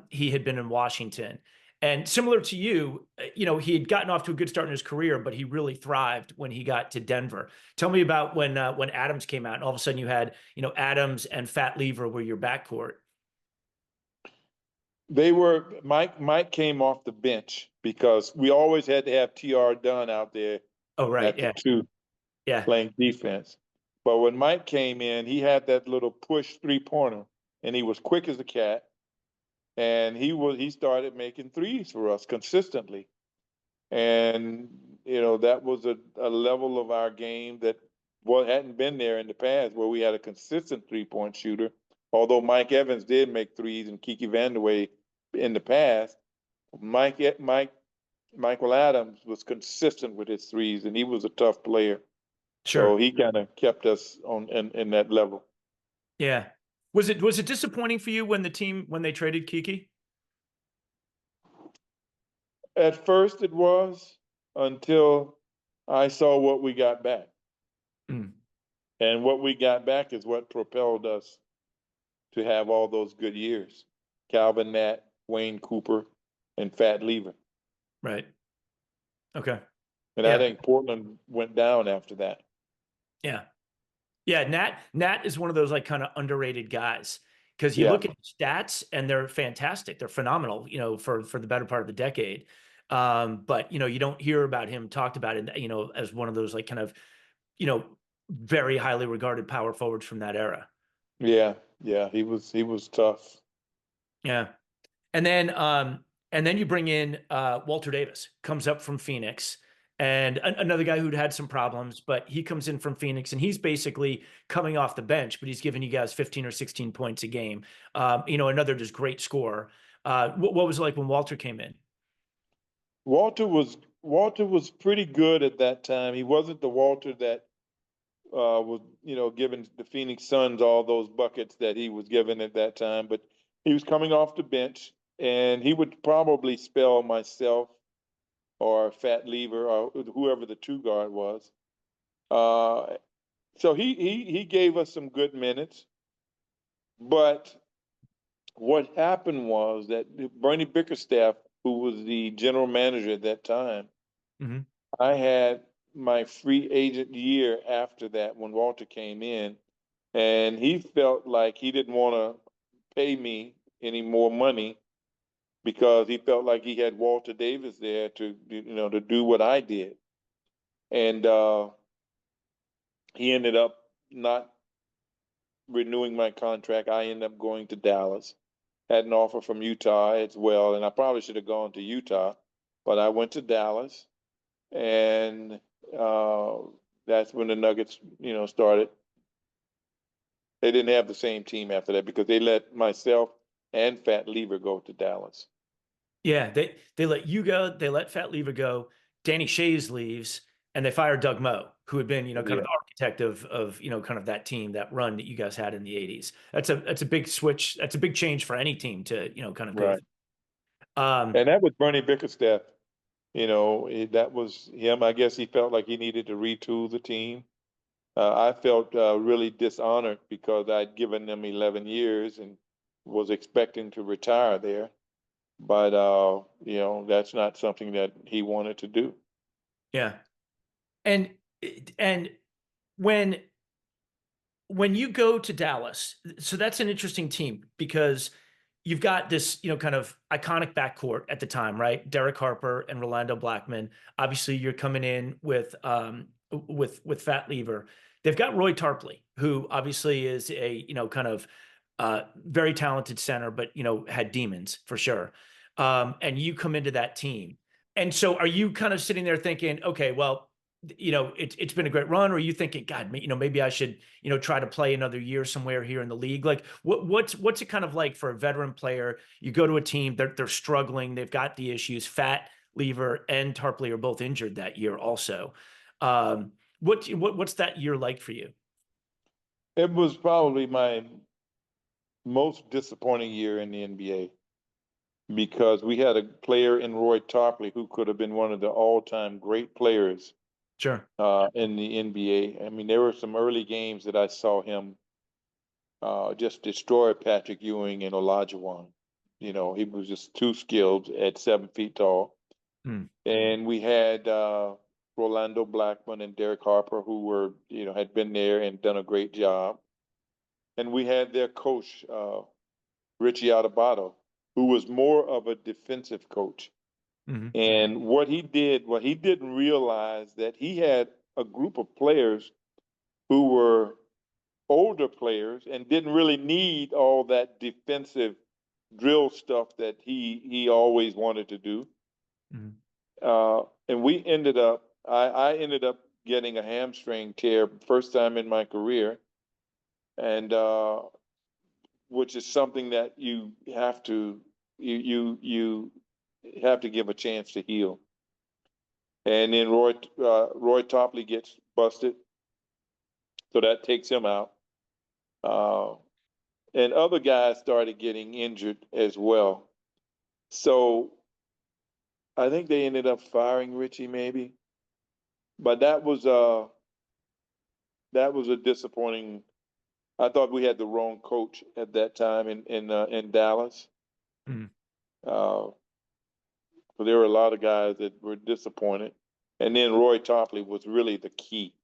He had been in Washington. And similar to you, he had gotten off to a good start in his career, but he really thrived when he got to Denver. Tell me about when Adams came out, and all of a sudden you had, Adams and Fat Lever were your backcourt. Mike came off the bench because we always had to have TR Dunn out there Oh, right. at the Yeah. two Yeah. playing defense. But when Mike came in, he had that little push 3-pointer, and he was quick as a cat. And he started making threes for us consistently. And that was a level of our game that hadn't been there in the past, where we had a consistent 3-point shooter. Although Mike Evans did make threes and Kiki Vandeweghe in the past, Michael Adams was consistent with his threes, and he was a tough player. So Sure. he kind of kept us in that level. Yeah. Was it disappointing for you when they traded Kiki? At first, it was, until I saw what we got back. Mm. And what we got back is what propelled us to have all those good years. Calvin Nat, Wayne Cooper, and Fat Lever. Right. Okay. And I Yeah. think Portland went down after that. Yeah. Yeah. Nat is one of those like kind of underrated guys because you Yeah, look at his stats and they're fantastic. They're phenomenal, for the better part of the decade. But you don't hear about him talked about it, as one of those like kind of, you know, very highly regarded power forwards from that era. yeah, yeah. He was tough. Yeah. And then you bring in Walter Davis, comes up from Phoenix, and another guy who'd had some problems, but he comes in from Phoenix, and he's basically coming off the bench, but he's giving you guys 15 or 16 points a game. Another just great scorer. What was it like when Walter came in? Walter was pretty good at that time. He wasn't the Walter that was giving the Phoenix Suns all those buckets that he was given at that time, but he was coming off the bench, and he would probably spell myself or Fat Lever or whoever the two guard was. Uh, so he gave us some good minutes, but what happened was that Bernie Bickerstaff, who was the general manager at that time, Hmm. I had my free agent year after that when Walter came in, and he felt like he didn't want to pay me any more money because he felt like he had Walter Davis there to do what I did, and he ended up not renewing my contract. I ended up going to Dallas. Had an offer from Utah as well, and I probably should have gone to Utah, but I went to Dallas, and uh, that's when the Nuggets, started. They didn't have the same team after that because they let myself and Fat Lever go to Dallas. Yeah, they let you go, they let Fat Lever go, Danny Shays leaves, and they fired Doug Moe, who had been, kind of Yeah, the architect of kind of that team, that run that you guys had in the 80s. That's a big switch. That's a big change for any team to, kind of go right. through. Um, And that was Bernie Bickerstaff. That was him. I guess he felt like he needed to retool the team. I felt really dishonored because I'd given them 11 years and was expecting to retire there. But, that's not something that he wanted to do. yeah. And and when when you go to Dallas, so that's an interesting team because you've got this, kind of iconic backcourt at the time, right? Derek Harper and Rolando Blackman. Obviously, you're coming in with Fat Lever. They've got Roy Tarpley, who obviously is a, kind of very talented center, but had demons for sure. And you come into that team. And so are you kind of sitting there thinking, okay, well, it's been a great run, or are you thinking, God, maybe I should, try to play another year somewhere here in the league? Like, what's it kind of like for a veteran player? You go to a team, they're struggling, they've got the issues. Fat Lever and Tarpley are both injured that year, also. What's that year like for you? It was probably my most disappointing year in the NBA because we had a player in Roy Tarpley who could have been one of the all-time great players Sure. in the NBA. I mean, there were some early games that I saw him just destroy Patrick Ewing and Olajuwon. He was just too skilled at 7 feet tall. Hmm. And we had Rolando Blackman and Derek Harper, who had been there and done a great job. And we had their coach, Richie Adubato, who was more of a defensive coach. Hmm. And what he didn't realize that he had a group of players who were older players and didn't really need all that defensive drill stuff that he always wanted to do. Hmm. And I ended up getting a hamstring tear first time in my career, and which is something that you have to give a chance to heal. And then Roy Topley gets busted, so that takes him out. Uh, and other guys started getting injured as well. So I think they ended up firing Richie maybe, but that was a disappointing. I thought we had the wrong coach at that time in Dallas. Hmm. Uh, So there were a lot of guys that were disappointed. And then Roy Topley was really the key.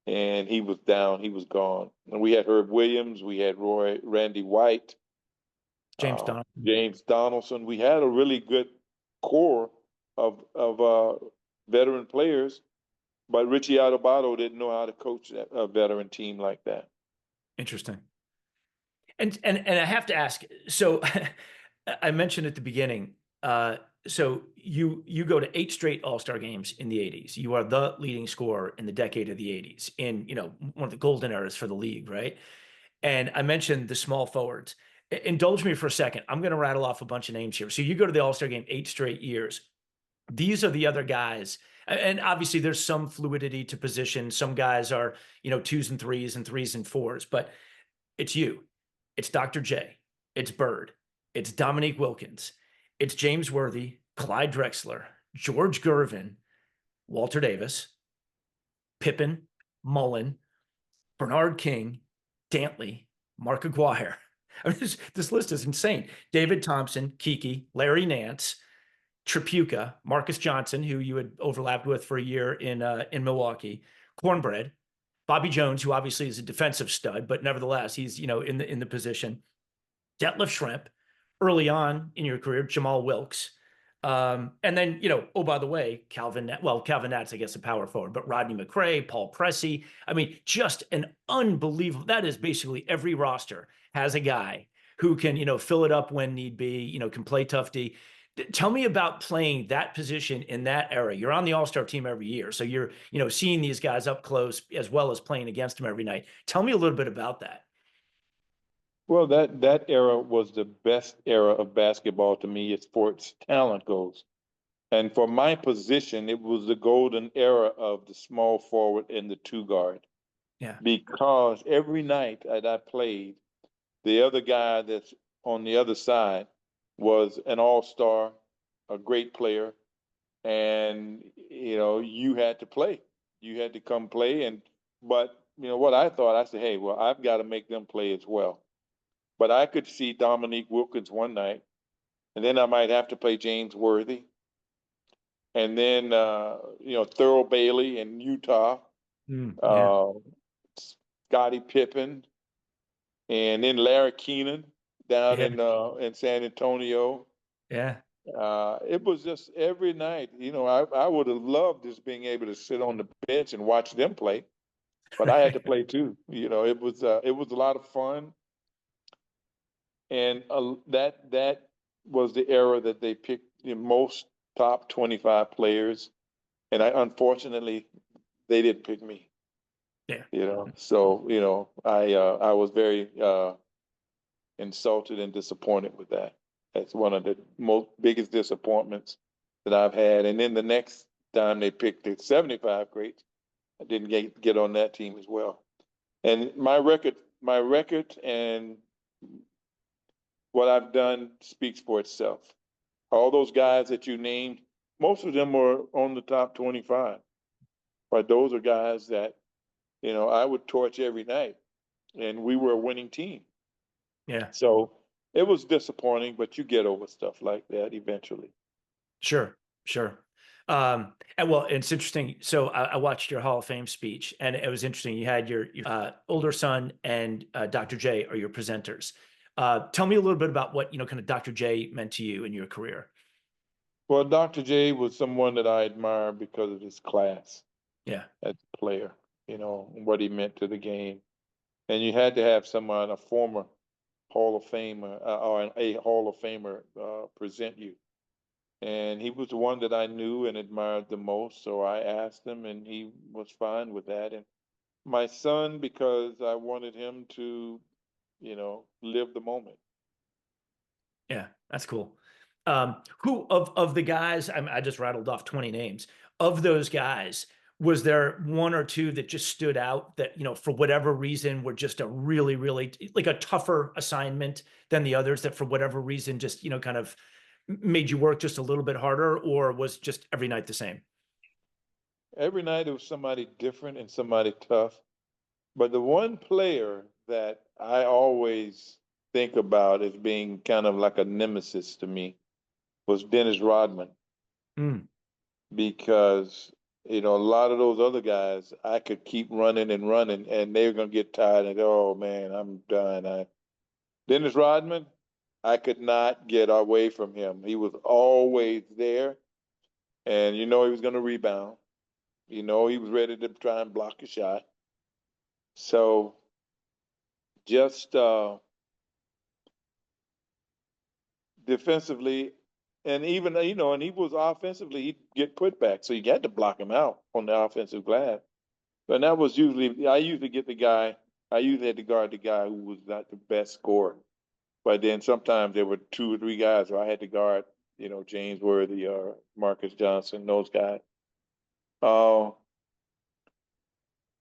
And he was down, he was gone. And we had Herb Williams, we had Randy White, James Donald. James Donaldson. We had a really good core of veteran players, but Richie Adubato didn't know how to coach a veteran team like that. Interesting. And I have to ask, so I mentioned at the beginning, so you go to 8 straight All-Star games in the 80s. You are the leading scorer in the decade of the 80s, in, you know, one of the golden eras for the league, right? And I mentioned the small forwards. Indulge me for a second. I'm going to rattle off a bunch of names here. So you go to the All-Star game 8 straight years. These are the other guys. And obviously there's some fluidity to position. Some guys are, you know, 2s and 3s and 3s and 4s, but it's you. It's Dr. J. It's Bird. It's Dominique Wilkins. It's James Worthy, Clyde Drexler, George Gervin, Walter Davis, Pippen, Mullen, Bernard King, Dantley, Mark Aguirre. I mean, this list is insane. David Thompson, Kiki, Larry Nance, Tripucka, Marcus Johnson, who you had overlapped with for a year in Milwaukee, Cornbread, Bobby Jones, who obviously is a defensive stud, but nevertheless, he's, you know, in the position. Detlef Schrempf, early on in your career, Jamal Wilkes. And then, you know, oh, by the way, Calvin Nat's, I guess, a power forward, but Rodney McRae, Paul Pressey. I mean, just an unbelievable, that is basically every roster has a guy who can, you know, fill it up when need be, you know, can play tough D. Tell me about playing that position in that era. You're on the All-Star team every year, so you're, you know, seeing these guys up close as well as playing against them every night. Tell me a little bit about that. Well, that era was the best era of basketball to me as far as talent goes. And for my position, it was the golden era of the small forward and the 2 guard. Yeah. Because every night that I played, the other guy that's on the other side was an all-star, a great player, and you know, you had to play. You had to come play, but you know what I thought? I said, hey, well, I've got to make them play as well. But I could see Dominique Wilkins one night, and then I might have to play James Worthy, and then you know, Thurl Bailey in Utah, Yeah. Scottie Pippen, and then Larry Keenan down Yeah. in San Antonio. Yeah. It was just every night. You know, I would have loved just being able to sit on the bench and watch them play, but I had to play too. You know, it was a lot of fun, and that was the era that they picked the most top 25 players, and unfortunately they didn't pick me. Yeah. You know, so you know, I was very insulted and disappointed with that. That's one of the most biggest disappointments that I've had. And then the next time they picked the 75 greats, I didn't get on that team as well. And my record and what I've done speaks for itself. All those guys that you named, most of them were on the top 25. But those are guys that, you know, I would torch every night, and we were a winning team. Yeah. So it was disappointing, but you get over stuff like that eventually. Sure. And well, it's interesting. So I watched your Hall of Fame speech, and it was interesting. You had your older son and Dr. J are your presenters. Tell me a little bit about what, you know, kind of Dr. J meant to you in your career. Well, Dr. J was someone that I admired because of his class Yeah. as a player, you know, what he meant to the game. And you had to have someone, a former Hall of Famer or a Hall of Famer present you. And he was the one that I knew and admired the most. So I asked him, and he was fine with that. And my son, because I wanted him to, you know, live the moment. Yeah, that's cool. Who of the guys, I just rattled off 20 names. Of those guys, was there one or two that just stood out that, you know, for whatever reason were just a really, really like a tougher assignment than the others that for whatever reason just, you know, kind of made you work just a little bit harder, or was just every night the same? Every night it was somebody different and somebody tough. But the one player that I always think about as being kind of like a nemesis to me was Dennis Rodman. Mm. because, a lot of those other guys, I could keep running and running and they're going to get tired and go, oh man, I'm done. Dennis Rodman, I could not get away from him. He was always there and he was going to rebound. He was ready to try and block a shot. So just defensively, and even and he was offensively, he'd get put back, so you had to block him out on the offensive glass. But that was usually I usually get the guy. I usually had to guard the guy who was not the best scorer. But then sometimes there were two or three guys where I had to guard, James Worthy or Marcus Johnson, those guys. Uh,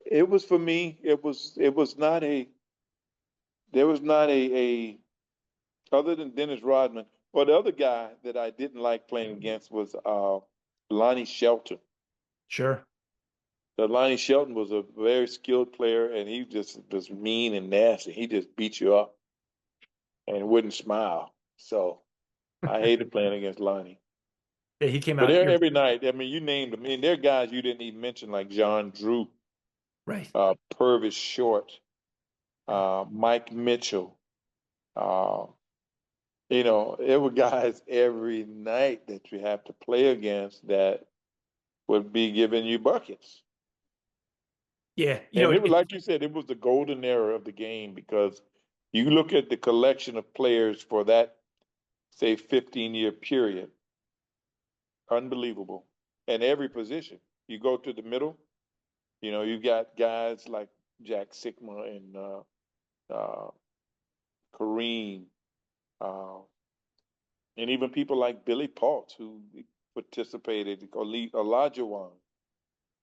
it was for me. It was not a. There was not a other than Dennis Rodman. Well, the other guy that I didn't like playing against was Lonnie Shelton. Sure. So Lonnie Shelton was a very skilled player, and he just was mean and nasty. He just beat you up and wouldn't smile. So I hated playing against Lonnie. Yeah, he came But out. there every night, I mean, you named them. I mean, there are guys you didn't even mention, like John Drew, Right. Purvis Short, Mike Mitchell. Uh, there were guys every night that you have to play against that would be giving you buckets. Yeah. And it was like you said, it was the golden era of the game because you look at the collection of players for that, say, 15-year period, unbelievable. And every position. You go to the middle, you got guys like Jack Sigma and uh, Kareem, uh, and even people like Billy Paultz who participated, Olajuwon.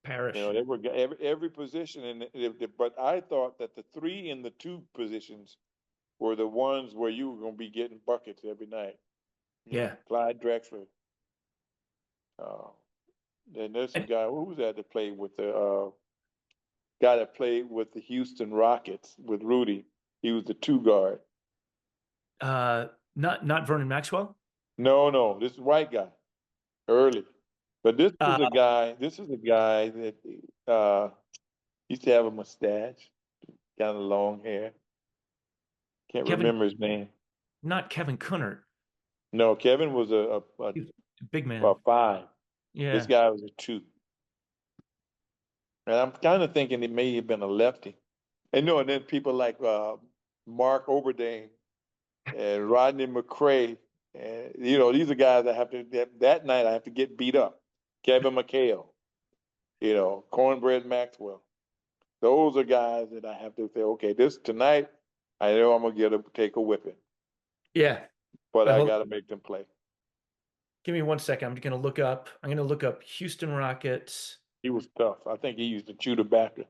Parrish. They were every position, but I thought that the three in the two positions were the ones where you were going to be getting buckets every night. Yeah. Clyde Drexler. Then there's some And guy who was that that played with the guy that played with the Houston Rockets with Rudy. He was the two guard. not Vernon Maxwell. No, no, this is a white guy early, but this is Uh, a guy. This is a guy that uh, used to have a mustache, kind of long hair. Can't Kevin, remember his name. not Kevin Kunnert. No, Kevin was He's a big a man. five. This Yeah. guy was a two. And I'm kind of thinking it may have been a lefty. And then people like Mark Oberdane and Rodney McCray. And, these are guys that that night I have to get beat up. Kevin McHale, Cornbread Maxwell. Those are guys that I have to say, okay, this tonight, I know I'm going to take a whipping, Yeah. but Wait, I hold, got to make them play. give me 1 second. I'm going to look up Houston Rockets. He was tough. I think he used to chew tobacco.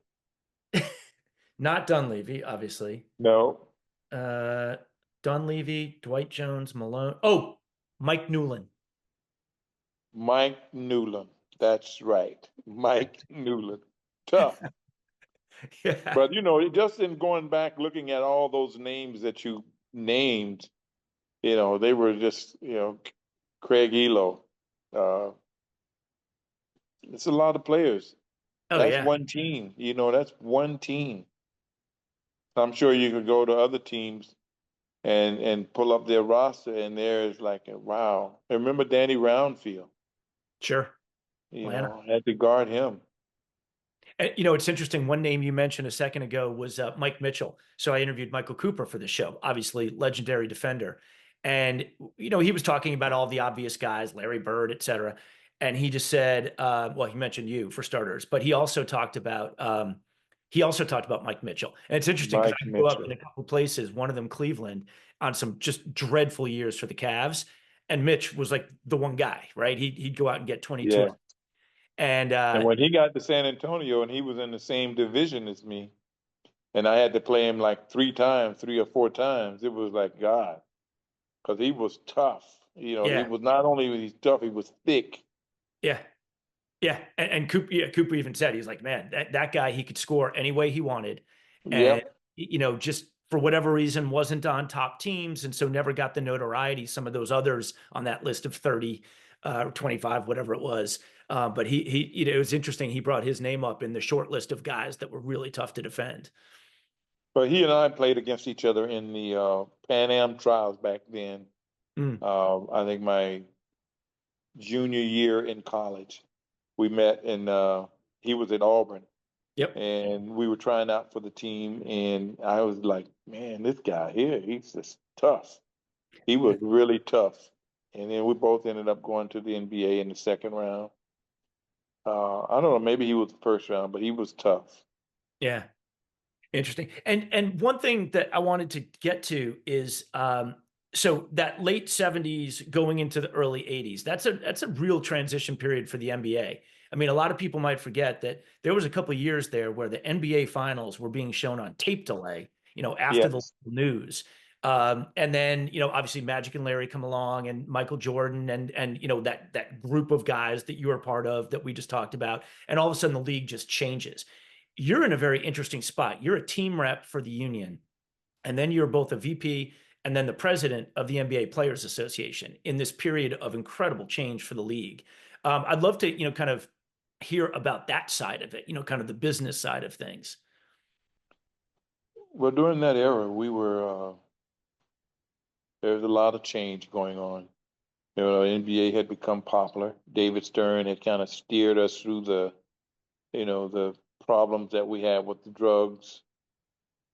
Not Dunleavy, obviously. No, Uh, Dunleavy, Dwight Jones, Malone. Oh, Mike Newland. Mike Newland. That's right. Mike Newland. Tough. Yeah. But just in going back, looking at all those names that you named, they were just, Craig Elo. Uh, it's a lot of players. Oh That's yeah. one team. That's one team. I'm sure you could go to other teams and pull up their roster, and there's like, wow. I remember Danny Roundfield. Sure. Atlanta. Had to guard him. And, it's interesting. One name you mentioned a second ago was Mike Mitchell. So I interviewed Michael Cooper for the show, obviously legendary defender. And, he was talking about all the obvious guys, Larry Bird, et cetera. And he just said, well, he mentioned you for starters, but he also talked about Mike Mitchell. And it's interesting because Mike I grew up Mitchell. in a couple places, one of them Cleveland, on some just dreadful years for the Cavs. And Mitch was like the one guy, right? He'd go out and get 22. Yeah. And And when he got to San Antonio and he was in the same division as me, and I had to play him like three or four times, it was like God, because he was tough. He yeah, was not only was he tough, he was thick. yeah. Yeah, and Cooper even said he's like, man, that guy, he could score any way he wanted, and Yep. just for whatever reason wasn't on top teams, and so never got the notoriety some of those others on that list of 30 or 25, whatever it was. But it was interesting. He brought his name up in the short list of guys that were really tough to defend. But he and I played against each other in the Pan Am trials back then. Mm, I think my junior year in college, we met, and he was at Auburn, yep. and we were trying out for the team. And I was like, man, this guy here, he's just tough. He was really tough. And then we both ended up going to the NBA in the second round. I don't know, maybe he was the first round, but he was tough. Yeah. Interesting. And one thing that I wanted to get to is so that late 70s going into the early 80s. That's a real transition period for the NBA. I mean, a lot of people might forget that there was a couple of years there where the NBA finals were being shown on tape delay, after the Yes. news. And then, obviously Magic and Larry come along and Michael Jordan and that group of guys that you were part of that we just talked about. And all of a sudden the league just changes. You're in a very interesting spot. You're a team rep for the union, and then you're both a VP and then the president of the NBA Players Association in this period of incredible change for the league. I'd love to, kind of hear about that side of it, kind of the business side of things. Well, during that era, there was a lot of change going on. NBA had become popular. David Stern had kind of steered us through the problems that we had with the drugs,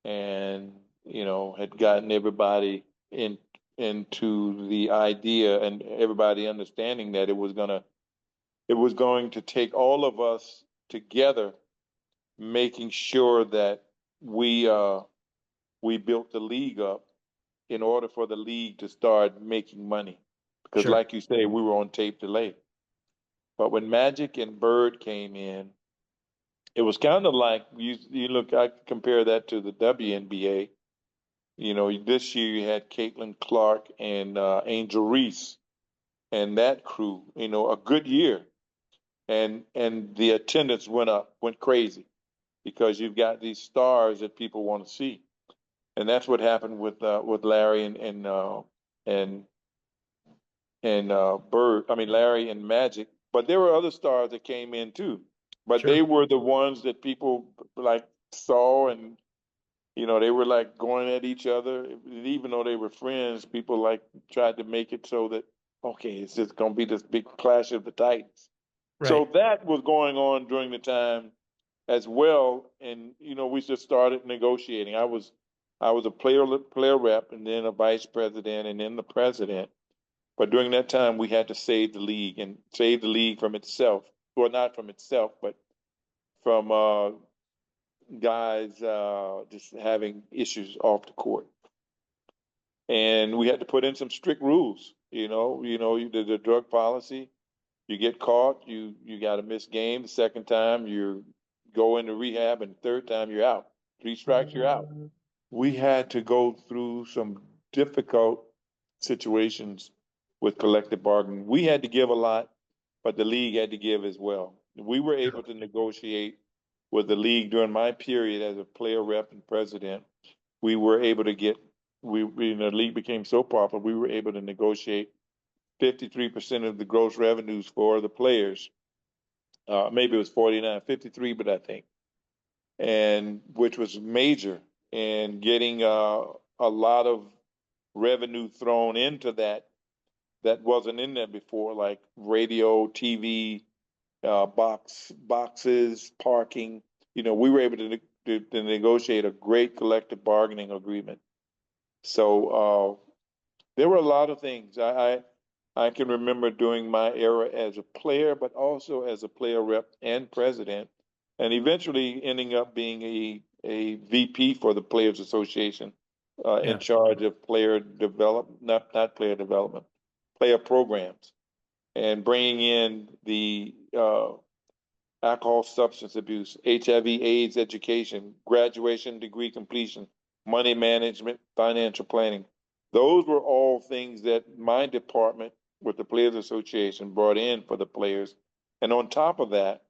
and had gotten everybody into the idea, and everybody understanding that it was going to take all of us together, making sure that we built the league up in order for the league to start making money. Because, Sure. like you say, we were on tape delay. But when Magic and Bird came in, it was kind of like you look. I compare that to the WNBA. This year you had Caitlin Clark and Angel Reese and that crew. A good year, and the attendance went crazy because you've got these stars that people want to see, and that's what happened with Larry and Bird. I mean Larry and Magic, but there were other stars that came in too. But Sure. they were the ones that people like saw, and they were like going at each other. Even though they were friends, people like tried to make it so that okay, it's just gonna be this big clash of the Titans. Right. So that was going on during the time as well, and we just started negotiating. I was a player rep, and then a vice president, and then the president. But during that time, we had to save the league and save the league from itself. Well, not from itself, but from guys just having issues off the court. And we had to put in some strict rules. The drug policy. You get caught, you got to miss game. The second time, you go into rehab, and the third time, you're out. 3 strikes, you're out. We had to go through some difficult situations with collective bargaining. We had to give a lot, but the league had to give as well. We were able to negotiate with the league during my period as a player rep and president. We were able to get, the league became so popular, we were able to negotiate 53% of the gross revenues for the players. Maybe it was 49, 53, but I think, and which was major, and getting a lot of revenue thrown into that wasn't in there before, like radio, TV, boxes, parking. We were able to negotiate a great collective bargaining agreement. So there were a lot of things. I can remember during my era as a player, but also as a player rep and president, and eventually ending up being a VP for the Players Association, in Yeah. charge of player development, not player development, player programs, and bringing in the alcohol, substance abuse, HIV/AIDS education, graduation degree completion, money management, financial planning. Those were all things that my department with the Players Association brought in for the players. And on top of that,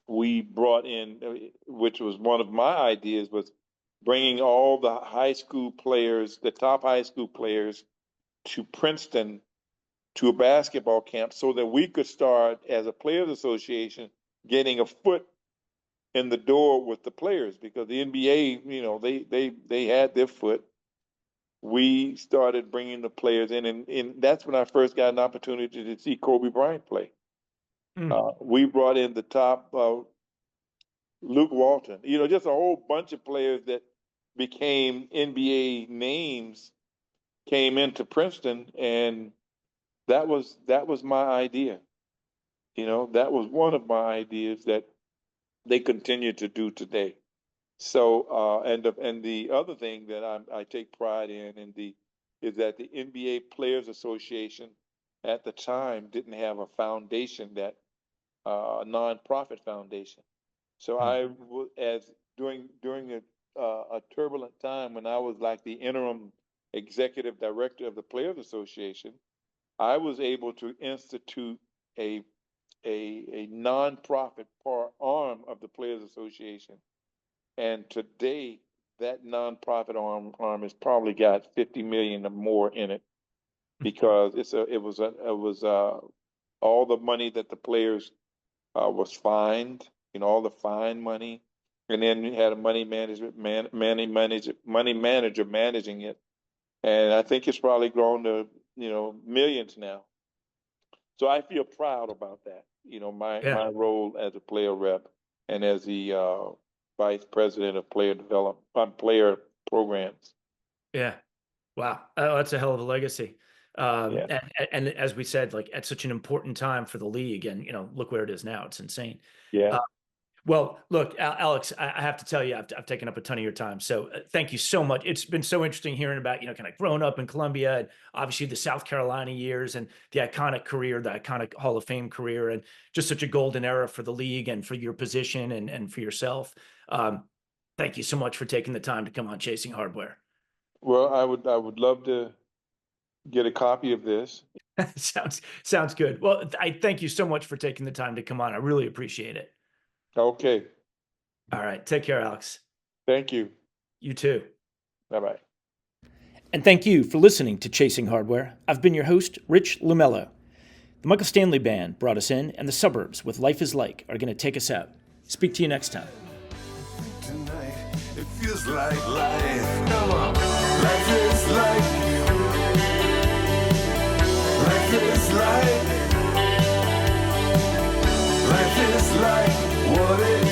we brought in, which was one of my ideas, was bringing all the high school players, the top high school players, to Princeton to a basketball camp so that we could start, as a players association, getting a foot in the door with the players, because the NBA, they had their foot. We started bringing the players in, and that's when I first got an opportunity to see Kobe Bryant play. We brought in the top Luke Walton, just a whole bunch of players that became NBA names came into Princeton, and that was my idea. That was one of my ideas that they continue to do today. So, and the other thing that I take pride in, is that the NBA Players Association at the time didn't have a foundation, that nonprofit foundation. So during a turbulent time when I was like the interim executive director of the Players Association, I was able to institute a nonprofit arm of the Players Association. And today, that nonprofit arm has probably got 50 million or more in it, because it was all the money that the players was fined, all the fine money, and then you had a money manager managing it, and I think it's probably grown to millions now. So I feel proud about that. My role as a player rep and as the vice president of player programs. Yeah. Wow. Oh, that's a hell of a legacy. Yeah. And as we said, like, at such an important time for the league, and look where it is now. It's insane. Yeah. Well, look, Alex, I have to tell you, I've taken up a ton of your time. So thank you so much. It's been so interesting hearing about, kind of growing up in Columbia, and obviously the South Carolina years, and the iconic career, the iconic Hall of Fame career, and just such a golden era for the league and for your position and for yourself. Thank you so much for taking the time to come on Chasing Hardware. Well, I would love to get a copy of this. Sounds good. Well, I thank you so much for taking the time to come on. I really appreciate it. Okay. All right. Take care, Alex. Thank you. You too. Bye-bye. And thank you for listening to Chasing Hardware. I've been your host, Rich Lumello. The Michael Stanley Band brought us in, and the Suburbs with Life is Like are going to take us out. Speak to you next time. Tonight, it feels like life. Come on. Life is like. Life is like. Life is like what it